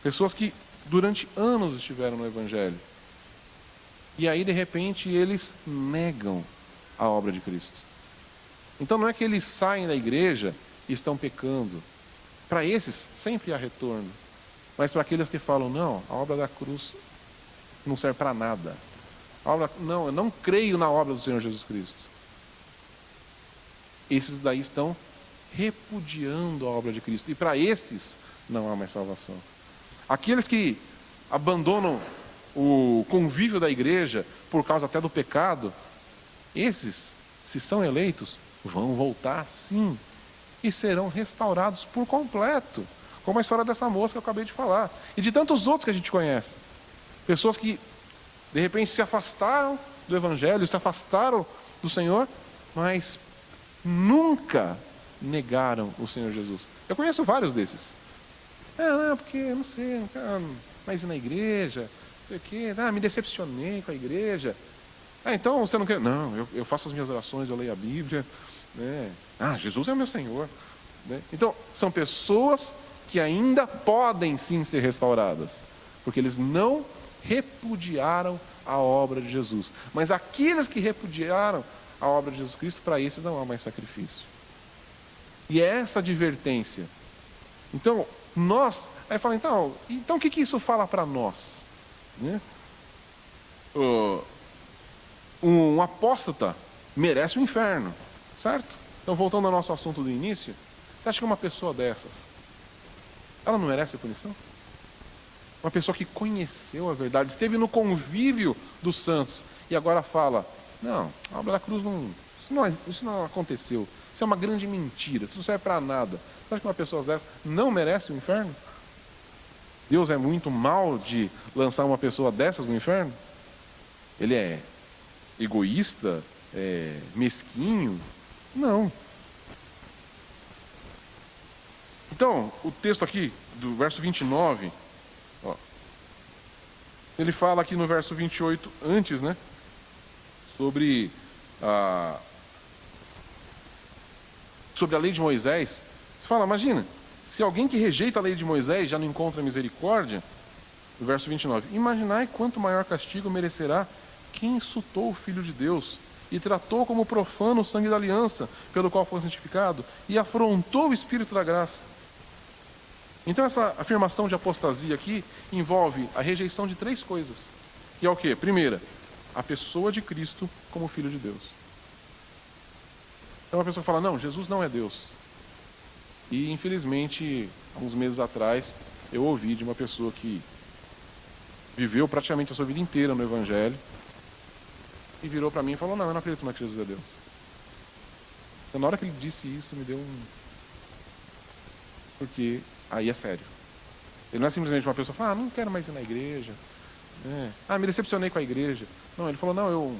pessoas que durante anos estiveram no Evangelho. E aí, de repente, eles negam a obra de Cristo. Então, não é que eles saem da igreja e estão pecando. Para esses, sempre há retorno. Mas para aqueles que falam, não, a obra da cruz não serve para nada. Não, eu não creio na obra do Senhor Jesus Cristo. Esses daí estão repudiando a obra de Cristo. E para esses, não há mais salvação. Aqueles que abandonam o convívio da igreja por causa até do pecado, esses, se são eleitos, vão voltar sim e serão restaurados por completo, como a história dessa moça que eu acabei de falar e de tantos outros que a gente conhece, pessoas que de repente se afastaram do Evangelho, se afastaram do Senhor, mas nunca negaram o Senhor Jesus. Eu conheço vários desses. Não, porque eu não sei, não quero mais ir na igreja, não sei o quê, me decepcionei com a igreja. Então você não quer? Não, eu faço as minhas orações, eu leio a Bíblia, né? Jesus é o meu Senhor, né? Então, são pessoas que ainda podem sim ser restauradas, porque eles não repudiaram a obra de Jesus. Mas aqueles que repudiaram a obra de Jesus Cristo, para esses não há mais sacrifício. E é essa advertência. Então, aí fala, então o que isso fala para nós? Né? Um apóstata merece o inferno, certo? Então, voltando ao nosso assunto do início, você acha que uma pessoa dessas, ela não merece punição? Uma pessoa que conheceu a verdade, esteve no convívio dos santos, e agora fala, não, a obra da cruz isso não aconteceu, isso é uma grande mentira, isso não serve para nada. Você acha que uma pessoa dessas não merece o inferno? Deus é muito mal de lançar uma pessoa dessas no inferno? Ele é egoísta? É mesquinho? Não. Então, o texto aqui, do verso 29, ele fala aqui no verso 28, antes, né? Sobre a lei de Moisés. Você fala, imagina, se alguém que rejeita a lei de Moisés já não encontra misericórdia, no verso 29, imaginai quanto maior castigo merecerá quem insultou o Filho de Deus e tratou como profano o sangue da aliança, pelo qual foi santificado, e afrontou o Espírito da graça. Então essa afirmação de apostasia aqui envolve a rejeição de 3 coisas. Que é o quê? Primeira, a pessoa de Cristo como Filho de Deus. Então a pessoa fala, não, Jesus não é Deus. E infelizmente, há uns meses atrás, eu ouvi de uma pessoa que viveu praticamente a sua vida inteira no Evangelho, e virou para mim e falou, não, eu não acredito mais que Jesus é Deus. Então na hora que ele disse isso, me deu porque aí é sério. Ele não é simplesmente uma pessoa que fala, não quero mais ir na igreja, Me decepcionei com a igreja. Não, ele falou, não,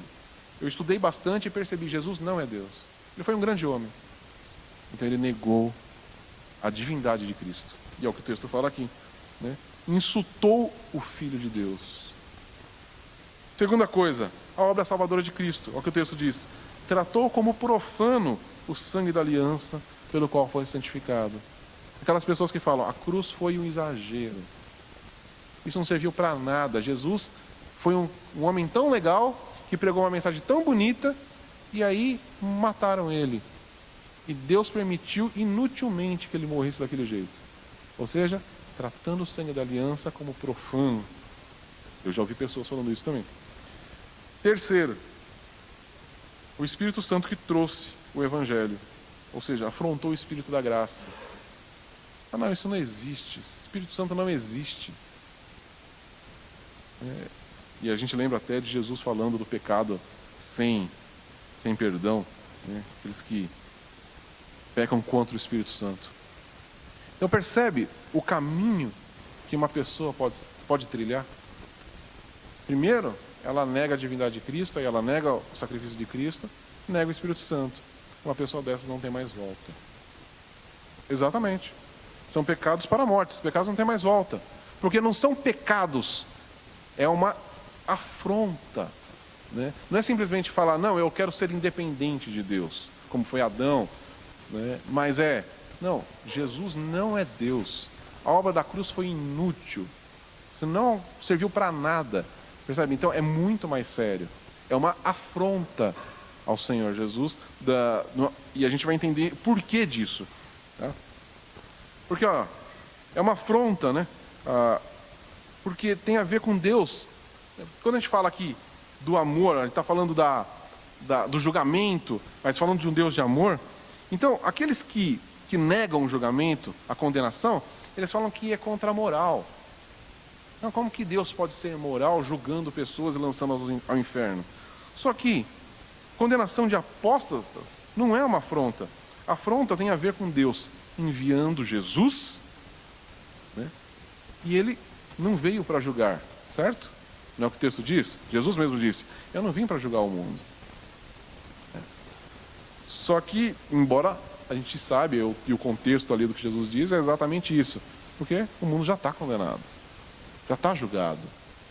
eu estudei bastante e percebi, Jesus não é Deus. Ele foi um grande homem. Então ele negou a divindade de Cristo. E é o que o texto fala aqui, né? Insultou o Filho de Deus. Segunda coisa, a obra salvadora de Cristo. É o que o texto diz. Tratou como profano o sangue da aliança pelo qual foi santificado. Aquelas pessoas que falam, a cruz foi um exagero. Isso não serviu para nada. Jesus foi um homem tão legal que pregou uma mensagem tão bonita e aí mataram ele. E Deus permitiu inutilmente que ele morresse daquele jeito. Ou seja, tratando o sangue da aliança como profano. Eu já ouvi pessoas falando isso também. Terceiro, o Espírito Santo que trouxe o Evangelho. Ou seja, afrontou o Espírito da graça. Não, isso não existe. O Espírito Santo não existe. E a gente lembra até de Jesus falando do pecado sem perdão, né? Aqueles que pecam contra o Espírito Santo. Então percebe o caminho que uma pessoa pode trilhar? Primeiro, ela nega a divindade de Cristo, aí ela nega o sacrifício de Cristo, nega o Espírito Santo. Uma pessoa dessas não tem mais volta. Exatamente. São pecados para a morte. Esses pecados não têm mais volta. Porque não são pecados. É uma afronta. Né? Não é simplesmente falar, não, eu quero ser independente de Deus, como foi Adão. Né? Mas não, Jesus não é Deus. A obra da cruz foi inútil. Isso não serviu para nada. Percebe? Então é muito mais sério. É uma afronta ao Senhor Jesus. E a gente vai entender por que disso. Tá? Porque é uma afronta, né? Porque tem a ver com Deus. Quando a gente fala aqui do amor, a gente está falando do julgamento, mas falando de um Deus de amor. Então, aqueles que negam o julgamento, a condenação, eles falam que é contra a moral. Não, como que Deus pode ser moral julgando pessoas e lançando-as ao inferno? Só que condenação de apóstatas não é uma afronta. A afronta tem a ver com Deus enviando Jesus, né? E ele não veio para julgar, certo? Não é o que o texto diz? Jesus mesmo disse, eu não vim para julgar o mundo. Só que, embora a gente saiba, e o contexto ali do que Jesus diz é exatamente isso. Porque o mundo já está condenado. Já está julgado.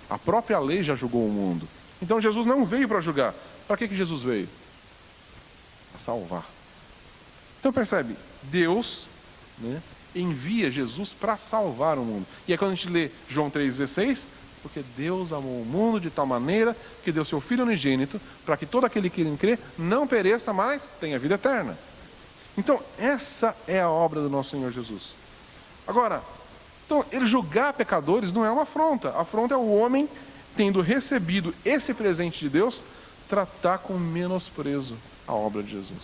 A própria lei já julgou o mundo. Então Jesus não veio para julgar. Para que Jesus veio? Para salvar. Então percebe, Deus, né, envia Jesus para salvar o mundo. E aí quando a gente lê João 3,16, porque Deus amou o mundo de tal maneira que deu seu Filho unigênito, para que todo aquele que nele crê não pereça, mas tenha vida eterna. Então essa é a obra do nosso Senhor Jesus. Agora, então, ele julgar pecadores não é uma afronta. A afronta é o homem, tendo recebido esse presente de Deus, tratar com menosprezo a obra de Jesus.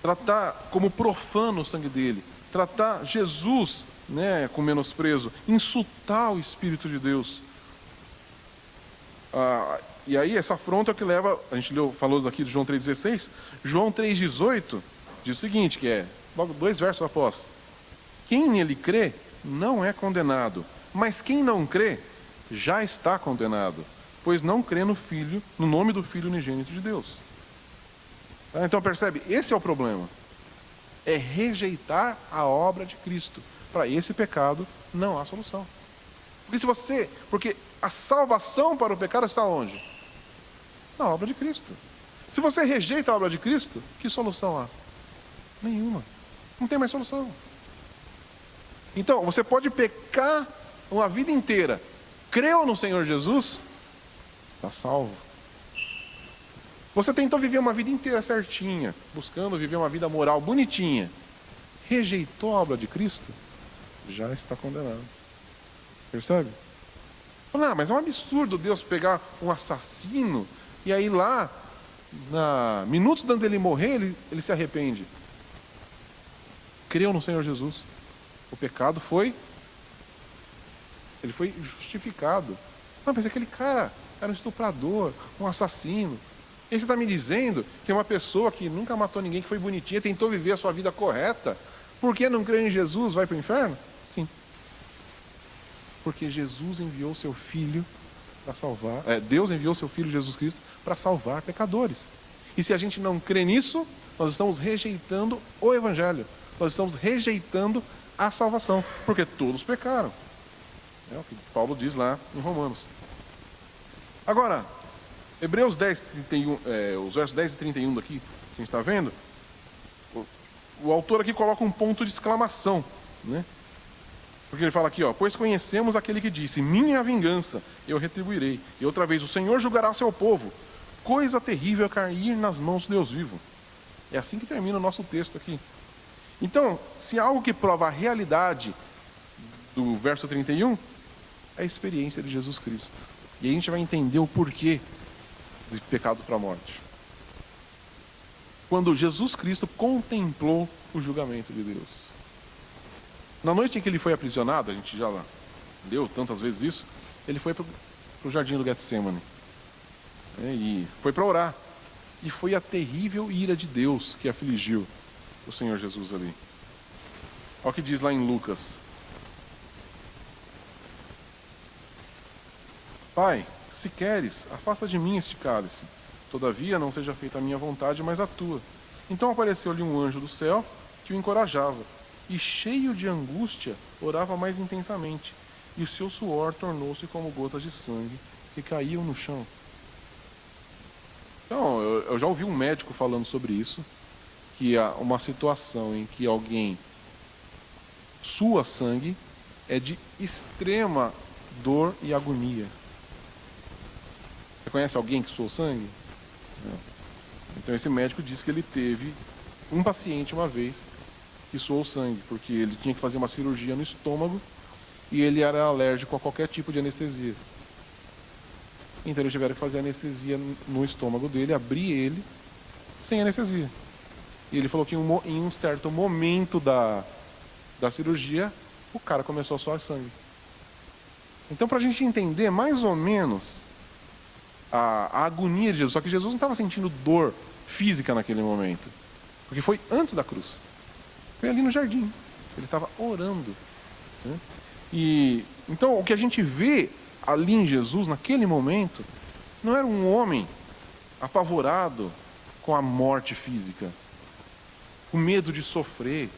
Tratar como profano o sangue dele. Tratar Jesus, né, com menosprezo. Insultar o Espírito de Deus. E aí essa afronta é o que leva, a gente falou aqui de João 3,16, João 3,18 diz o seguinte, que é logo 2 versos após. Quem nele crê não é condenado, mas quem não crê já está condenado, pois não crê no Filho, no nome do Filho unigênito de Deus. Então percebe, esse é o problema. É rejeitar a obra de Cristo. Para esse pecado não há solução. Porque a salvação para o pecado está onde? Na obra de Cristo. Se você rejeita a obra de Cristo, que solução há? Nenhuma. Não tem mais solução. Então, você pode pecar uma vida inteira. Creu no Senhor Jesus, está salvo. Você tentou viver uma vida inteira certinha, buscando viver uma vida moral bonitinha. Rejeitou a obra de Cristo, já está condenado. Percebe? Não, mas é um absurdo Deus pegar um assassino e aí lá, minutos antes dele morrer, ele se arrepende. Creu no Senhor Jesus. O pecado foi justificado. Não, mas aquele cara era um estuprador, um assassino. E você está me dizendo que uma pessoa que nunca matou ninguém, que foi bonitinha, tentou viver a sua vida correta, porque não crê em Jesus, vai para o inferno? Sim. Porque Jesus enviou seu Filho para salvar, Deus enviou seu Filho Jesus Cristo para salvar pecadores. E se a gente não crê nisso, nós estamos rejeitando o Evangelho. Nós estamos rejeitando a salvação, porque todos pecaram. É o que Paulo diz lá em Romanos. Agora, Hebreus 10, 31, os versos 10 e 31 daqui, que a gente está vendo, o autor aqui coloca um ponto de exclamação, né? Porque ele fala aqui, pois conhecemos aquele que disse, minha vingança, eu retribuirei. E outra vez, o Senhor julgará seu povo. Coisa terrível é cair nas mãos do Deus vivo. É assim que termina o nosso texto aqui. Então, se há algo que prova a realidade do verso 31, é a experiência de Jesus Cristo. E aí a gente vai entender o porquê de pecado para a morte. Quando Jesus Cristo contemplou o julgamento de Deus. Na noite em que ele foi aprisionado, a gente já leu tantas vezes isso, ele foi para o jardim do Getsemane. E foi para orar. E foi a terrível ira de Deus que afligiu o Senhor Jesus ali. Olha o que diz lá em Lucas. Pai, se queres, afasta de mim este cálice. Todavia, não seja feita a minha vontade, mas a tua. Então apareceu-lhe um anjo do céu que o encorajava. E cheio de angústia, orava mais intensamente. E o seu suor tornou-se como gotas de sangue que caíam no chão. Então, eu já ouvi um médico falando sobre isso, que há uma situação em que alguém sua sangue é de extrema dor e agonia. Você conhece alguém que suou sangue? Não. Então esse médico disse que ele teve um paciente uma vez que suou sangue, porque ele tinha que fazer uma cirurgia no estômago e ele era alérgico a qualquer tipo de anestesia. Então eles tiveram que fazer anestesia no estômago dele, abrir ele sem anestesia. E ele falou que em um certo momento da cirurgia, o cara começou a suar sangue. Então, para a gente entender mais ou menos a agonia de Jesus, só que Jesus não estava sentindo dor física naquele momento, porque foi antes da cruz. Foi ali no jardim. Ele estava orando. Né? E então, o que a gente vê ali em Jesus, naquele momento, não era um homem apavorado com a morte física, com medo de sofrer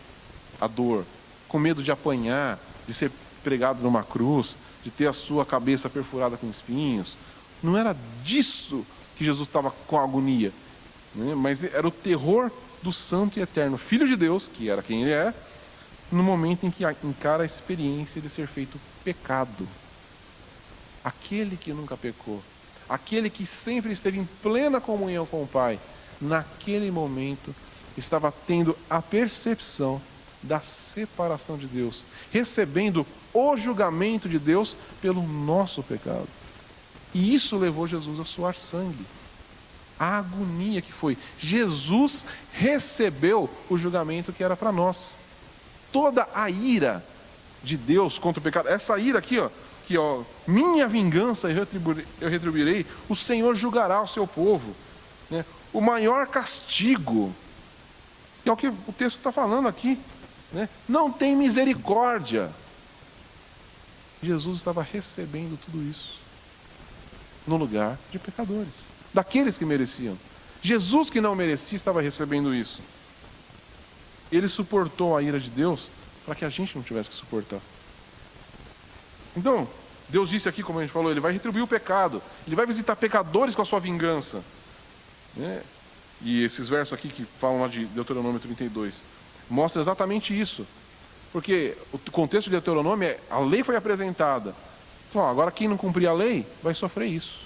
a dor, com medo de apanhar, de ser pregado numa cruz, de ter a sua cabeça perfurada com espinhos. Não era disso que Jesus estava com agonia, né? Mas era o terror do santo e eterno Filho de Deus, que era quem ele é, no momento em que encara a experiência de ser feito pecado. Aquele que nunca pecou, aquele que sempre esteve em plena comunhão com o Pai, naquele momento estava tendo a percepção da separação de Deus, recebendo o julgamento de Deus pelo nosso pecado. E isso levou Jesus a suar sangue. A agonia que foi. Jesus recebeu o julgamento que era para nós. Toda a ira de Deus contra o pecado, essa ira aqui, minha vingança eu retribuirei, o Senhor julgará o seu povo. Né? O maior castigo, que é o que o texto está falando aqui, né? Não tem misericórdia. Jesus estava recebendo tudo isso no lugar de pecadores, daqueles que mereciam. Jesus, que não merecia, estava recebendo isso. Ele suportou a ira de Deus para que a gente não tivesse que suportar. Então, Deus disse aqui, como a gente falou, ele vai retribuir o pecado, ele vai visitar pecadores com a sua vingança. Né? E esses versos aqui que falam lá de Deuteronômio 32 mostram exatamente isso. Porque o contexto de Deuteronômio é: a lei foi apresentada. Então, agora quem não cumprir a lei vai sofrer isso.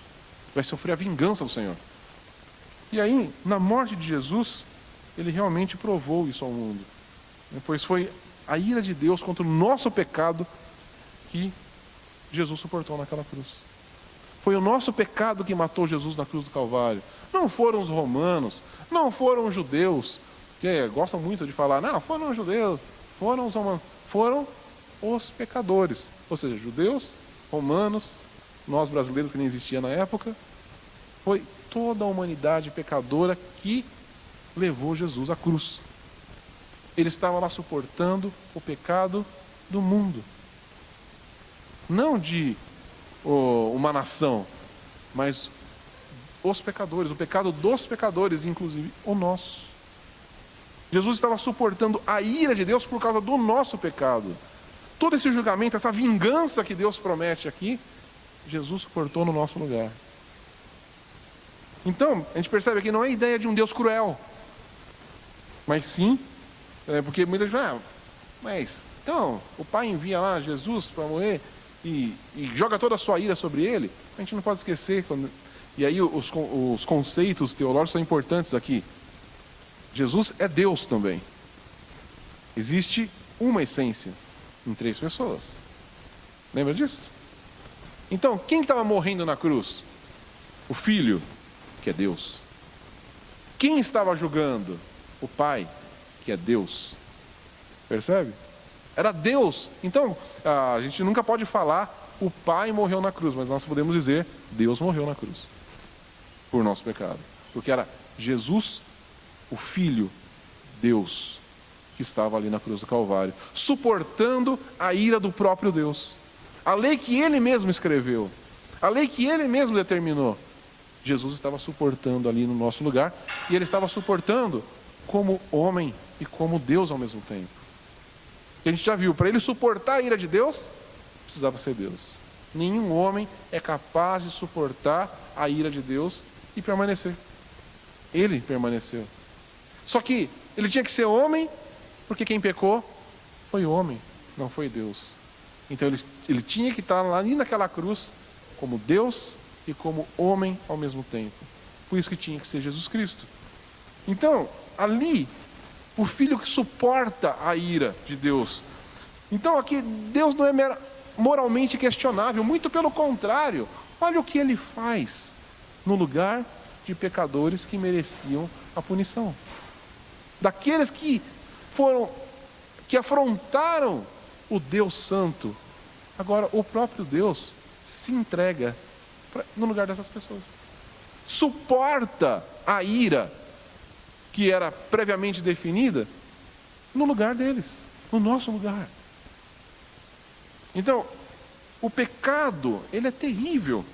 Vai sofrer a vingança do Senhor. E aí, na morte de Jesus, ele realmente provou isso ao mundo. Pois foi a ira de Deus contra o nosso pecado que Jesus suportou naquela cruz. Foi o nosso pecado que matou Jesus na cruz do Calvário. Não foram os romanos, não foram os judeus, que gostam muito de falar, não, foram os judeus, foram os romanos, foram os pecadores. Ou seja, judeus, romanos, nós brasileiros que nem existia na época, foi toda a humanidade pecadora que levou Jesus à cruz. Ele estava lá suportando o pecado do mundo. não de uma nação, mas os pecadores, o pecado dos pecadores, inclusive o nosso. Jesus estava suportando a ira de Deus por causa do nosso pecado. Todo esse julgamento, essa vingança que Deus promete aqui, Jesus suportou no nosso lugar. Então, a gente percebe aqui, não é a ideia de um Deus cruel, mas sim, porque muita gente fala, mas então, o Pai envia lá Jesus para morrer e joga toda a sua ira sobre ele. A gente não pode esquecer, e aí os conceitos teológicos são importantes aqui. Jesus é Deus também. Existe uma essência em 3 pessoas. Lembra disso? Então, quem estava morrendo na cruz? O Filho, que é Deus. Quem estava julgando? O Pai, que é Deus. Percebe? Era Deus. Então, a gente nunca pode falar o Pai morreu na cruz, mas nós podemos dizer Deus morreu na cruz por nosso pecado. Porque era Jesus, o Filho, Deus, que estava ali na cruz do Calvário, suportando a ira do próprio Deus. A lei que Ele mesmo escreveu, a lei que Ele mesmo determinou, Jesus estava suportando ali no nosso lugar, e Ele estava suportando como homem e como Deus ao mesmo tempo. E a gente já viu, para Ele suportar a ira de Deus, precisava ser Deus. Nenhum homem é capaz de suportar a ira de Deus e permanecer. Ele permaneceu. Só que Ele tinha que ser homem, porque quem pecou foi o homem, não foi Deus. Então ele tinha que estar ali naquela cruz como Deus e como homem ao mesmo tempo. Por isso que tinha que ser Jesus Cristo. Então, ali, o Filho que suporta a ira de Deus. Então aqui, Deus não é moralmente questionável, muito pelo contrário. Olha o que Ele faz no lugar de pecadores que mereciam a punição. Daqueles que afrontaram o Deus Santo. Agora, o próprio Deus se entrega no lugar dessas pessoas. Suporta a ira que era previamente definida no lugar deles, no nosso lugar. Então, o pecado, ele é terrível.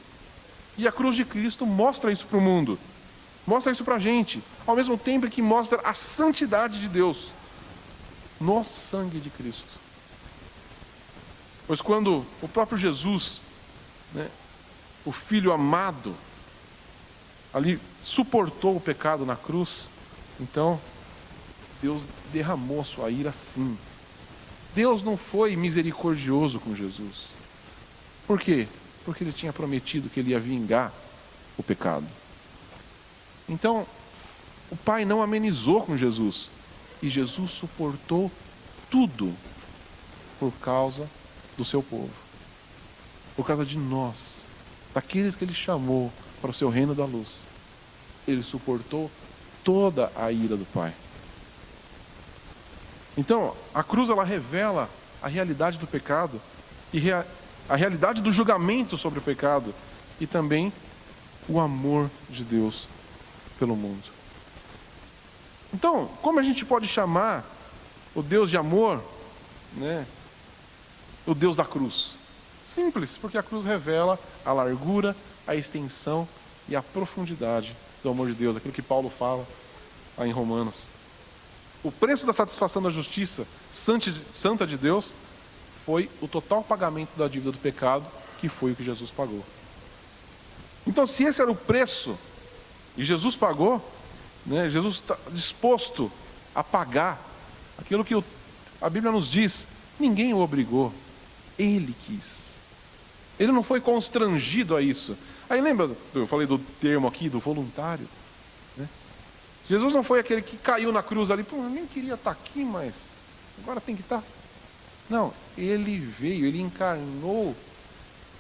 E a cruz de Cristo mostra isso para o mundo. Mostra isso para a gente. Ao mesmo tempo que mostra a santidade de Deus no sangue de Cristo. Pois quando o próprio Jesus, o Filho amado, ali suportou o pecado na cruz, então Deus derramou a sua ira sim. Deus não foi misericordioso com Jesus. Por quê? Porque Ele tinha prometido que Ele ia vingar o pecado. Então, o Pai não amenizou com Jesus. E Jesus suportou tudo por causa do seu povo. Por causa de nós, daqueles que Ele chamou para o seu reino da luz. Ele suportou toda a ira do Pai. Então, a cruz ela revela a realidade do pecado e a realidade do julgamento sobre o pecado e também o amor de Deus pelo mundo. Então, como a gente pode chamar o Deus de amor, o Deus da cruz? Simples, porque a cruz revela a largura, a extensão e a profundidade do amor de Deus, aquilo que Paulo fala lá em Romanos. O preço da satisfação da justiça santa de Deus foi o total pagamento da dívida do pecado, que foi o que Jesus pagou. Então, se esse era o preço, e Jesus pagou, Jesus está disposto a pagar aquilo que a Bíblia nos diz, ninguém o obrigou, Ele quis. Ele não foi constrangido a isso. Aí lembra, eu falei do termo aqui, do voluntário. Jesus não foi aquele que caiu na cruz ali, eu nem queria estar aqui, mas agora tem que estar. Não, Ele veio, Ele encarnou,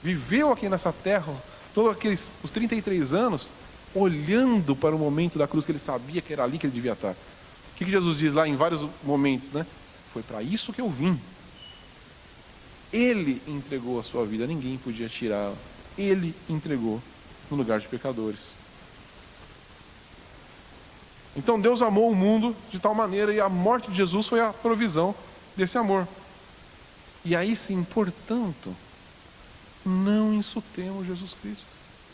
viveu aqui nessa terra, todos os 33 anos, olhando para o momento da cruz que Ele sabia que era ali que Ele devia estar. O que Jesus diz lá em vários momentos, Foi para isso que eu vim. Ele entregou a sua vida, ninguém podia tirá-la. Ele entregou no lugar de pecadores. Então Deus amou o mundo de tal maneira, e a morte de Jesus foi a provisão desse amor. E aí sim, portanto, não insultemos Jesus Cristo,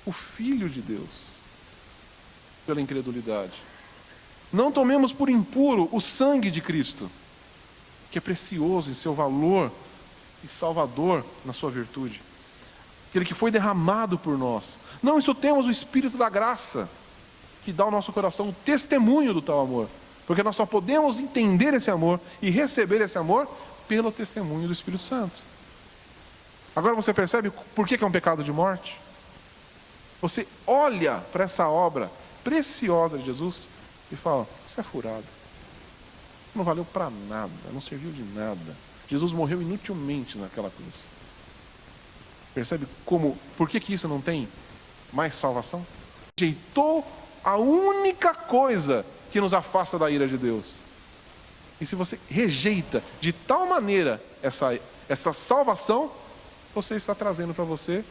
o Filho de Deus, pela incredulidade. Não tomemos por impuro o sangue de Cristo, que é precioso em seu valor e salvador na sua virtude. Aquele que foi derramado por nós. Não insultemos o Espírito da graça, que dá ao nosso coração o testemunho do tal amor. Porque nós só podemos entender esse amor e receber esse amor pelo testemunho do Espírito Santo. Agora você percebe por que é um pecado de morte? Você olha para essa obra preciosa de Jesus e fala, isso é furado. Não valeu para nada, não serviu de nada. Jesus morreu inutilmente naquela cruz. Percebe por que isso não tem mais salvação? Rejeitou a única coisa que nos afasta da ira de Deus. E se você rejeita de tal maneira essa salvação, você está trazendo para você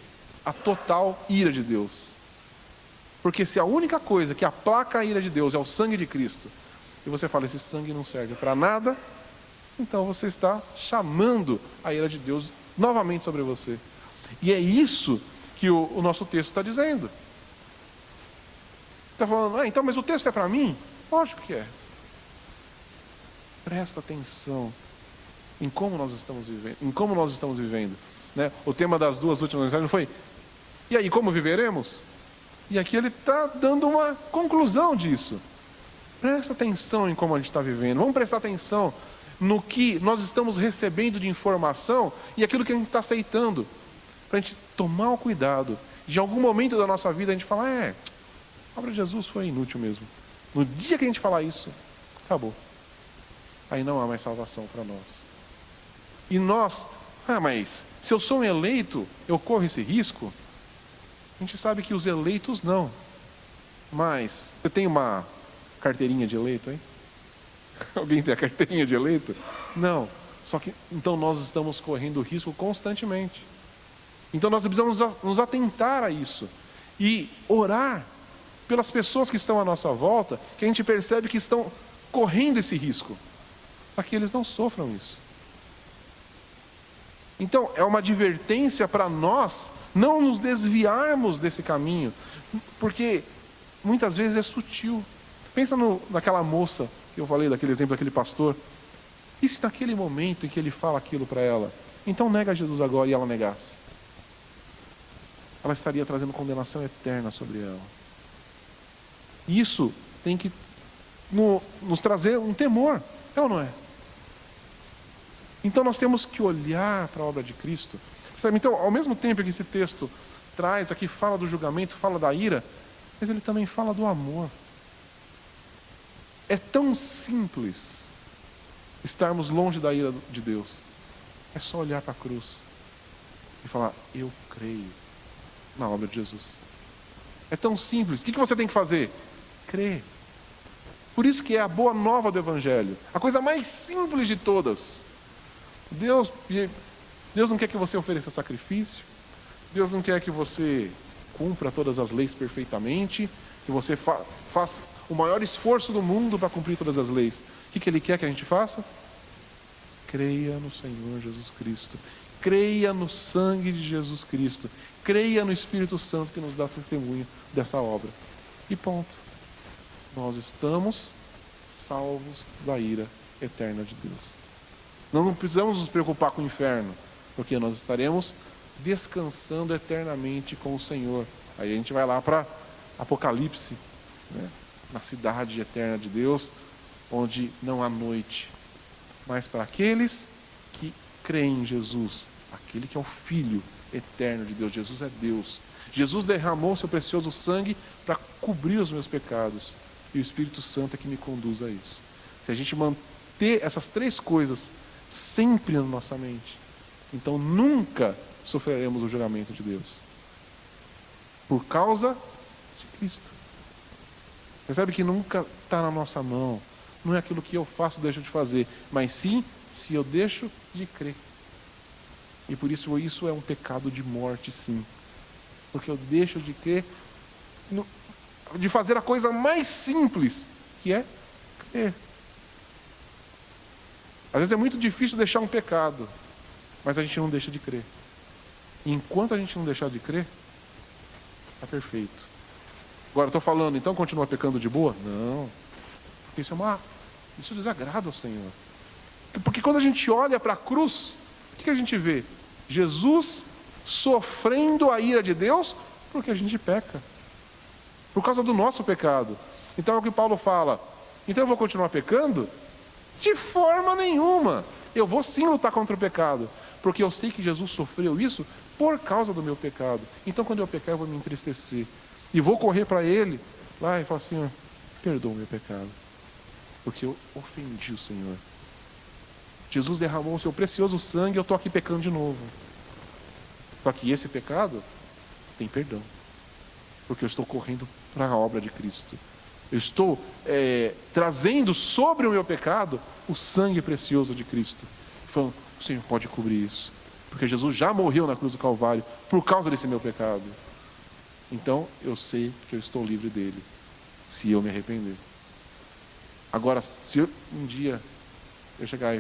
a total ira de Deus. Porque se a única coisa que aplaca a ira de Deus é o sangue de Cristo, e você fala, esse sangue não serve para nada, então você está chamando a ira de Deus novamente sobre você. E é isso que o nosso texto está dizendo. Está falando, então, mas o texto é para mim? Lógico que é. Presta atenção em como nós estamos vivendo, né? O tema das duas últimas mensagens foi, e aí, como viveremos? E aqui ele está dando uma conclusão disso. Presta atenção em como a gente está vivendo. Vamos prestar atenção no que nós estamos recebendo de informação e aquilo que a gente está aceitando. Para a gente tomar o cuidado. De algum momento da nossa vida a gente falar, a obra de Jesus foi inútil mesmo. No dia que a gente falar isso, acabou. Aí não há mais salvação para nós. E nós, mas se eu sou um eleito, eu corro esse risco? A gente sabe que os eleitos não. Mas, você tem uma carteirinha de eleito, hein? Alguém tem a carteirinha de eleito? Não. Só que, então nós estamos correndo risco constantemente. Então nós precisamos nos atentar a isso. E orar pelas pessoas que estão à nossa volta, que a gente percebe que estão correndo esse risco, para que eles não sofram isso. Então, é uma advertência para nós não nos desviarmos desse caminho, porque muitas vezes é sutil. Pensa naquela moça que eu falei, daquele exemplo daquele pastor. E se naquele momento em que ele fala aquilo para ela, então nega Jesus agora, e ela negasse? Ela estaria trazendo condenação eterna sobre ela. Isso tem que nos trazer um temor, é ou não é? Então nós temos que olhar para a obra de Cristo. Sabe? Então, ao mesmo tempo que esse texto traz aqui, fala do julgamento, fala da ira, mas ele também fala do amor. É tão simples estarmos longe da ira de Deus. É só olhar para a cruz e falar, eu creio na obra de Jesus. É tão simples. O que você tem que fazer? Crer. Por isso que é a boa nova do Evangelho. A coisa mais simples de todas. Deus não quer que você ofereça sacrifício. Deus não quer que você cumpra todas as leis perfeitamente. Que você faça o maior esforço do mundo para cumprir todas as leis. O que Ele quer que a gente faça? Creia no Senhor Jesus Cristo. Creia no sangue de Jesus Cristo. Creia no Espírito Santo que nos dá testemunho dessa obra. E ponto. Nós estamos salvos da ira eterna de Deus. Nós não precisamos nos preocupar com o inferno, porque nós estaremos descansando eternamente com o Senhor. Aí a gente vai lá para Apocalipse, né? Na cidade eterna de Deus, onde não há noite. Mas para aqueles que creem em Jesus, aquele que é o Filho eterno de Deus, Jesus é Deus. Jesus derramou seu precioso sangue para cobrir os meus pecados. E o Espírito Santo é que me conduz a isso. Se a gente manter essas três coisas sempre na nossa mente, então nunca sofreremos o julgamento de Deus. Por causa de Cristo. Percebe que nunca está na nossa mão. Não é aquilo que eu faço, deixo de fazer, mas sim, se eu deixo de crer. E por isso é um pecado de morte, sim. Porque eu deixo de crer, de fazer a coisa mais simples, que é crer. Às vezes é muito difícil deixar um pecado, mas a gente não deixa de crer. E enquanto a gente não deixar de crer, está perfeito. Agora, estou falando, então continua pecando de boa? Não. Porque isso desagrada ao Senhor. Porque quando a gente olha para a cruz, o que a gente vê? Jesus sofrendo a ira de Deus porque a gente peca. Por causa do nosso pecado. Então é o que Paulo fala. Então eu vou continuar pecando? De forma nenhuma. Eu vou sim lutar contra o pecado. Porque eu sei que Jesus sofreu isso por causa do meu pecado. Então quando eu pecar eu vou me entristecer. E vou correr para Ele lá e falar assim, perdoa o meu pecado. Porque eu ofendi o Senhor. Jesus derramou o seu precioso sangue e eu estou aqui pecando de novo. Só que esse pecado tem perdão. Porque eu estou correndo para a obra de Cristo. Eu estou trazendo sobre o meu pecado o sangue precioso de Cristo. Falando, o Senhor pode cobrir isso. Porque Jesus já morreu na cruz do Calvário por causa desse meu pecado. Então eu sei que eu estou livre dele, se eu me arrepender. Agora, se um dia eu chegar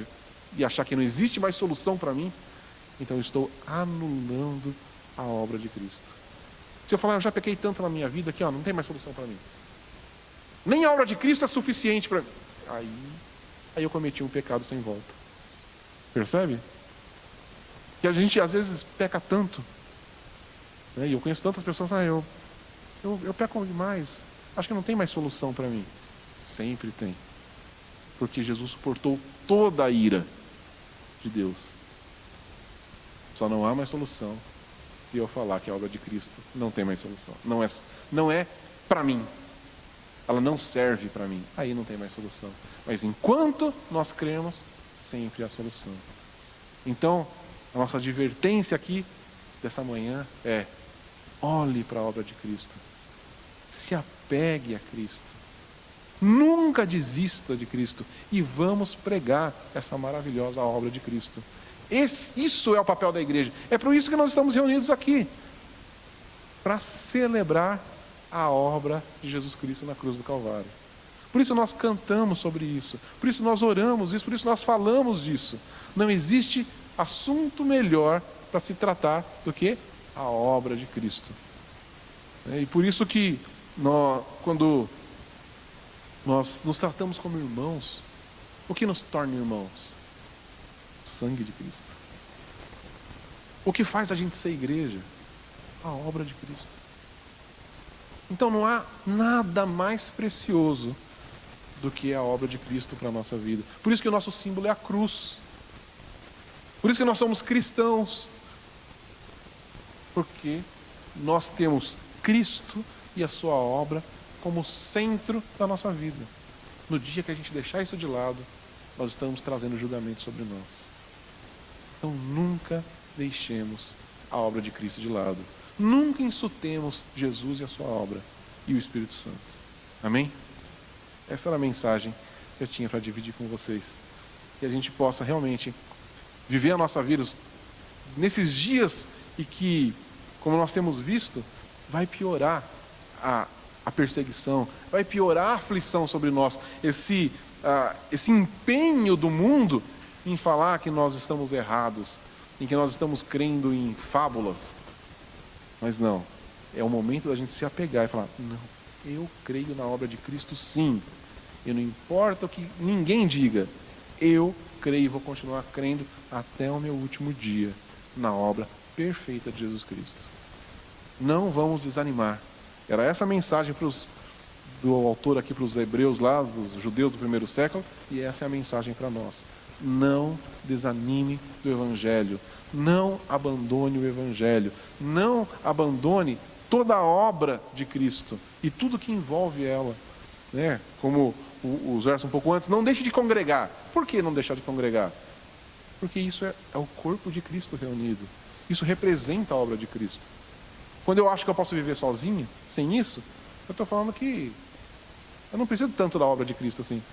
e achar que não existe mais solução para mim, então eu estou anulando a obra de Cristo. Se eu falar, eu já pequei tanto na minha vida que não tem mais solução para mim. Nem a obra de Cristo é suficiente para mim. Aí eu cometi um pecado sem volta. Percebe? Que a gente às vezes peca tanto. Né? E eu conheço tantas pessoas, eu peco demais. Acho que não tem mais solução para mim. Sempre tem. Porque Jesus suportou toda a ira de Deus. Só não há mais solução se eu falar que a obra de Cristo não tem mais solução. Não é para mim. Ela não serve para mim. Aí não tem mais solução. Mas enquanto nós cremos, sempre há solução. Então, a nossa advertência aqui dessa manhã é: olhe para a obra de Cristo. Se apegue a Cristo. Nunca desista de Cristo. E vamos pregar essa maravilhosa obra de Cristo. Isso é o papel da igreja. É por isso que nós estamos reunidos aqui. Para celebrar a obra de Jesus Cristo na cruz do Calvário. Por isso nós cantamos sobre isso. Por isso nós oramos isso. Por isso nós falamos disso. Não existe assunto melhor para se tratar do que a obra de Cristo. E por isso que quando nós nos tratamos como irmãos, o que nos torna irmãos? O sangue de Cristo. O que faz a gente ser igreja? A obra de Cristo. Então não há nada mais precioso do que a obra de Cristo para a nossa vida. Por isso que o nosso símbolo é a cruz. Por isso que nós somos cristãos. Porque nós temos Cristo e a sua obra como centro da nossa vida. No dia que a gente deixar isso de lado, nós estamos trazendo julgamento sobre nós. Então nunca deixemos a obra de Cristo de lado. Nunca insultemos Jesus e a sua obra e o Espírito Santo. Amém? Essa era a mensagem que eu tinha para dividir com vocês. Que a gente possa realmente viver a nossa vida nesses dias e que, como nós temos visto, vai piorar a perseguição, vai piorar a aflição sobre nós. Esse empenho do mundo em falar que nós estamos errados, em que nós estamos crendo em fábulas. Mas não, é o momento da gente se apegar e falar, não, eu creio na obra de Cristo sim. E não importa o que ninguém diga, eu creio e vou continuar crendo até o meu último dia na obra perfeita de Jesus Cristo. Não vamos desanimar. Era essa a mensagem do autor aqui para os hebreus lá, dos judeus do primeiro século, e essa é a mensagem para nós. Não desanime do Evangelho. Não abandone o Evangelho. Não abandone toda a obra de Cristo e tudo que envolve ela. Né? Como os versos um pouco antes, não deixe de congregar. Por que não deixar de congregar? Porque isso é o corpo de Cristo reunido. Isso representa a obra de Cristo. Quando eu acho que eu posso viver sozinho, sem isso, eu estou falando que eu não preciso tanto da obra de Cristo assim,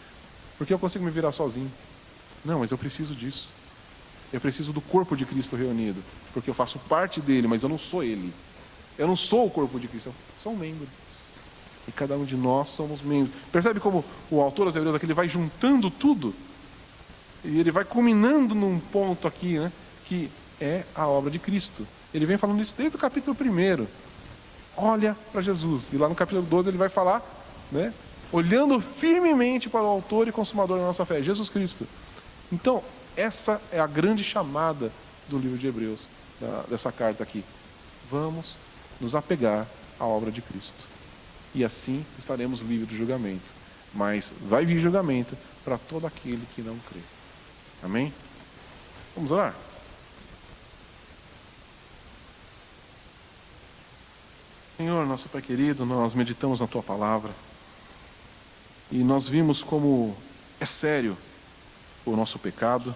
porque eu consigo me virar sozinho. Não, mas eu preciso disso. Eu preciso do corpo de Cristo reunido, porque eu faço parte dele, mas eu não sou ele. Eu não sou o corpo de Cristo, eu sou um membro. E cada um de nós somos membros. Percebe como o autor aos Hebreus aqui, ele vai juntando tudo? E ele vai culminando num ponto aqui, né, que é a obra de Cristo. Ele vem falando isso desde o capítulo 1. Olha para Jesus. E lá no capítulo 12 ele vai falar, né, olhando firmemente para o autor e consumador da nossa fé, Jesus Cristo. Então, essa é a grande chamada do livro de Hebreus, dessa carta aqui. Vamos nos apegar à obra de Cristo. E assim estaremos livres do julgamento. Mas vai vir julgamento para todo aquele que não crê. Amém? Vamos orar? Senhor, nosso Pai querido, nós meditamos na Tua palavra. E nós vimos como é sério o nosso pecado.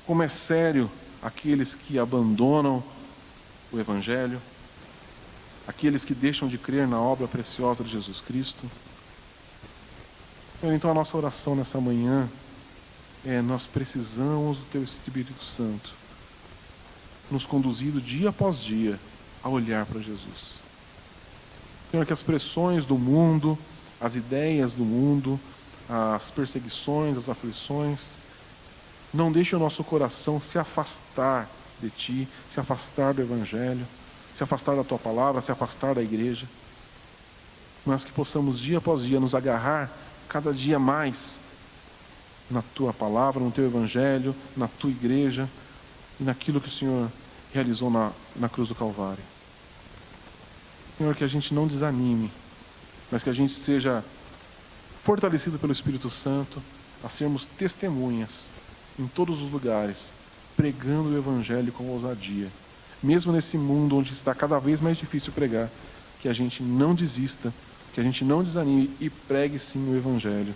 Como é sério aqueles que abandonam o Evangelho. Aqueles que deixam de crer na obra preciosa de Jesus Cristo. Então a nossa oração nessa manhã nós precisamos do Teu Espírito Santo nos conduzindo dia após dia a olhar para Jesus. Senhor, que as pressões do mundo, as ideias do mundo, as perseguições, as aflições, não deixem o nosso coração se afastar de Ti, se afastar do Evangelho, se afastar da Tua palavra, se afastar da igreja, mas que possamos dia após dia nos agarrar cada dia mais na Tua palavra, no Teu Evangelho, na Tua igreja e naquilo que o Senhor realizou na cruz do Calvário. Senhor, que a gente não desanime, mas que a gente seja fortalecido pelo Espírito Santo a sermos testemunhas em todos os lugares, pregando o Evangelho com ousadia. Mesmo nesse mundo onde está cada vez mais difícil pregar, que a gente não desista, que a gente não desanime e pregue sim o Evangelho,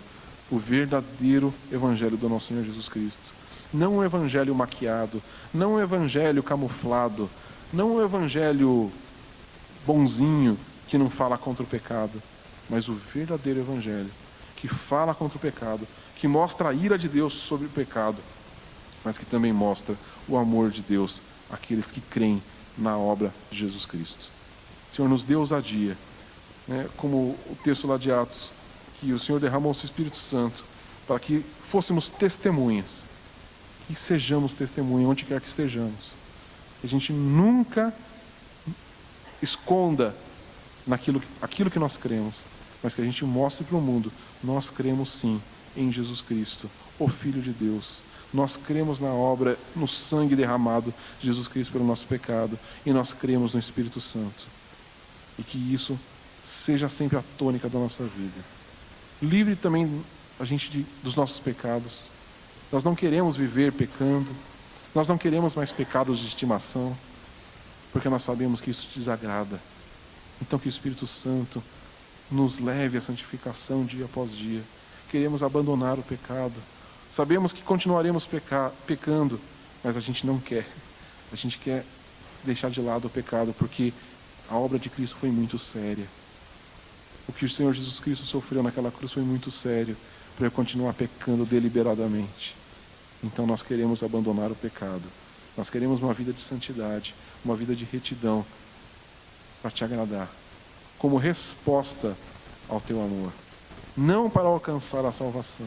o verdadeiro Evangelho do nosso Senhor Jesus Cristo. Não um Evangelho maquiado, não um Evangelho camuflado, não um Evangelho bonzinho que não fala contra o pecado, mas o verdadeiro Evangelho que fala contra o pecado, que mostra a ira de Deus sobre o pecado, mas que também mostra o amor de Deus àqueles que creem na obra de Jesus Cristo. Senhor, nos dê ousadia, né, como o texto lá de Atos, que o Senhor derramou o seu Espírito Santo para que fôssemos testemunhas, que sejamos testemunhas onde quer que estejamos. Que a gente nunca esconda aquilo que nós cremos, mas que a gente mostre para o mundo, nós cremos sim em Jesus Cristo, o Filho de Deus. Nós cremos na obra, no sangue derramado de Jesus Cristo pelo nosso pecado, e nós cremos no Espírito Santo. E que isso seja sempre a tônica da nossa vida. Livre também a gente dos nossos pecados. Nós não queremos viver pecando, nós não queremos mais pecados de estimação, porque nós sabemos que isso desagrada. Então que o Espírito Santo nos leve à santificação dia após dia. Queremos abandonar o pecado. Sabemos que continuaremos pecando, mas a gente não quer. A gente quer deixar de lado o pecado, porque a obra de Cristo foi muito séria. O que o Senhor Jesus Cristo sofreu naquela cruz foi muito sério, para eu continuar pecando deliberadamente. Então nós queremos abandonar o pecado. Nós queremos uma vida de santidade, uma vida de retidão, para Te agradar, como resposta ao Teu amor. Não para alcançar a salvação,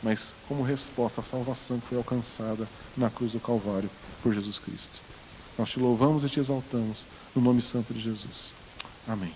mas como resposta à salvação que foi alcançada na cruz do Calvário por Jesus Cristo. Nós Te louvamos e Te exaltamos no nome santo de Jesus. Amém.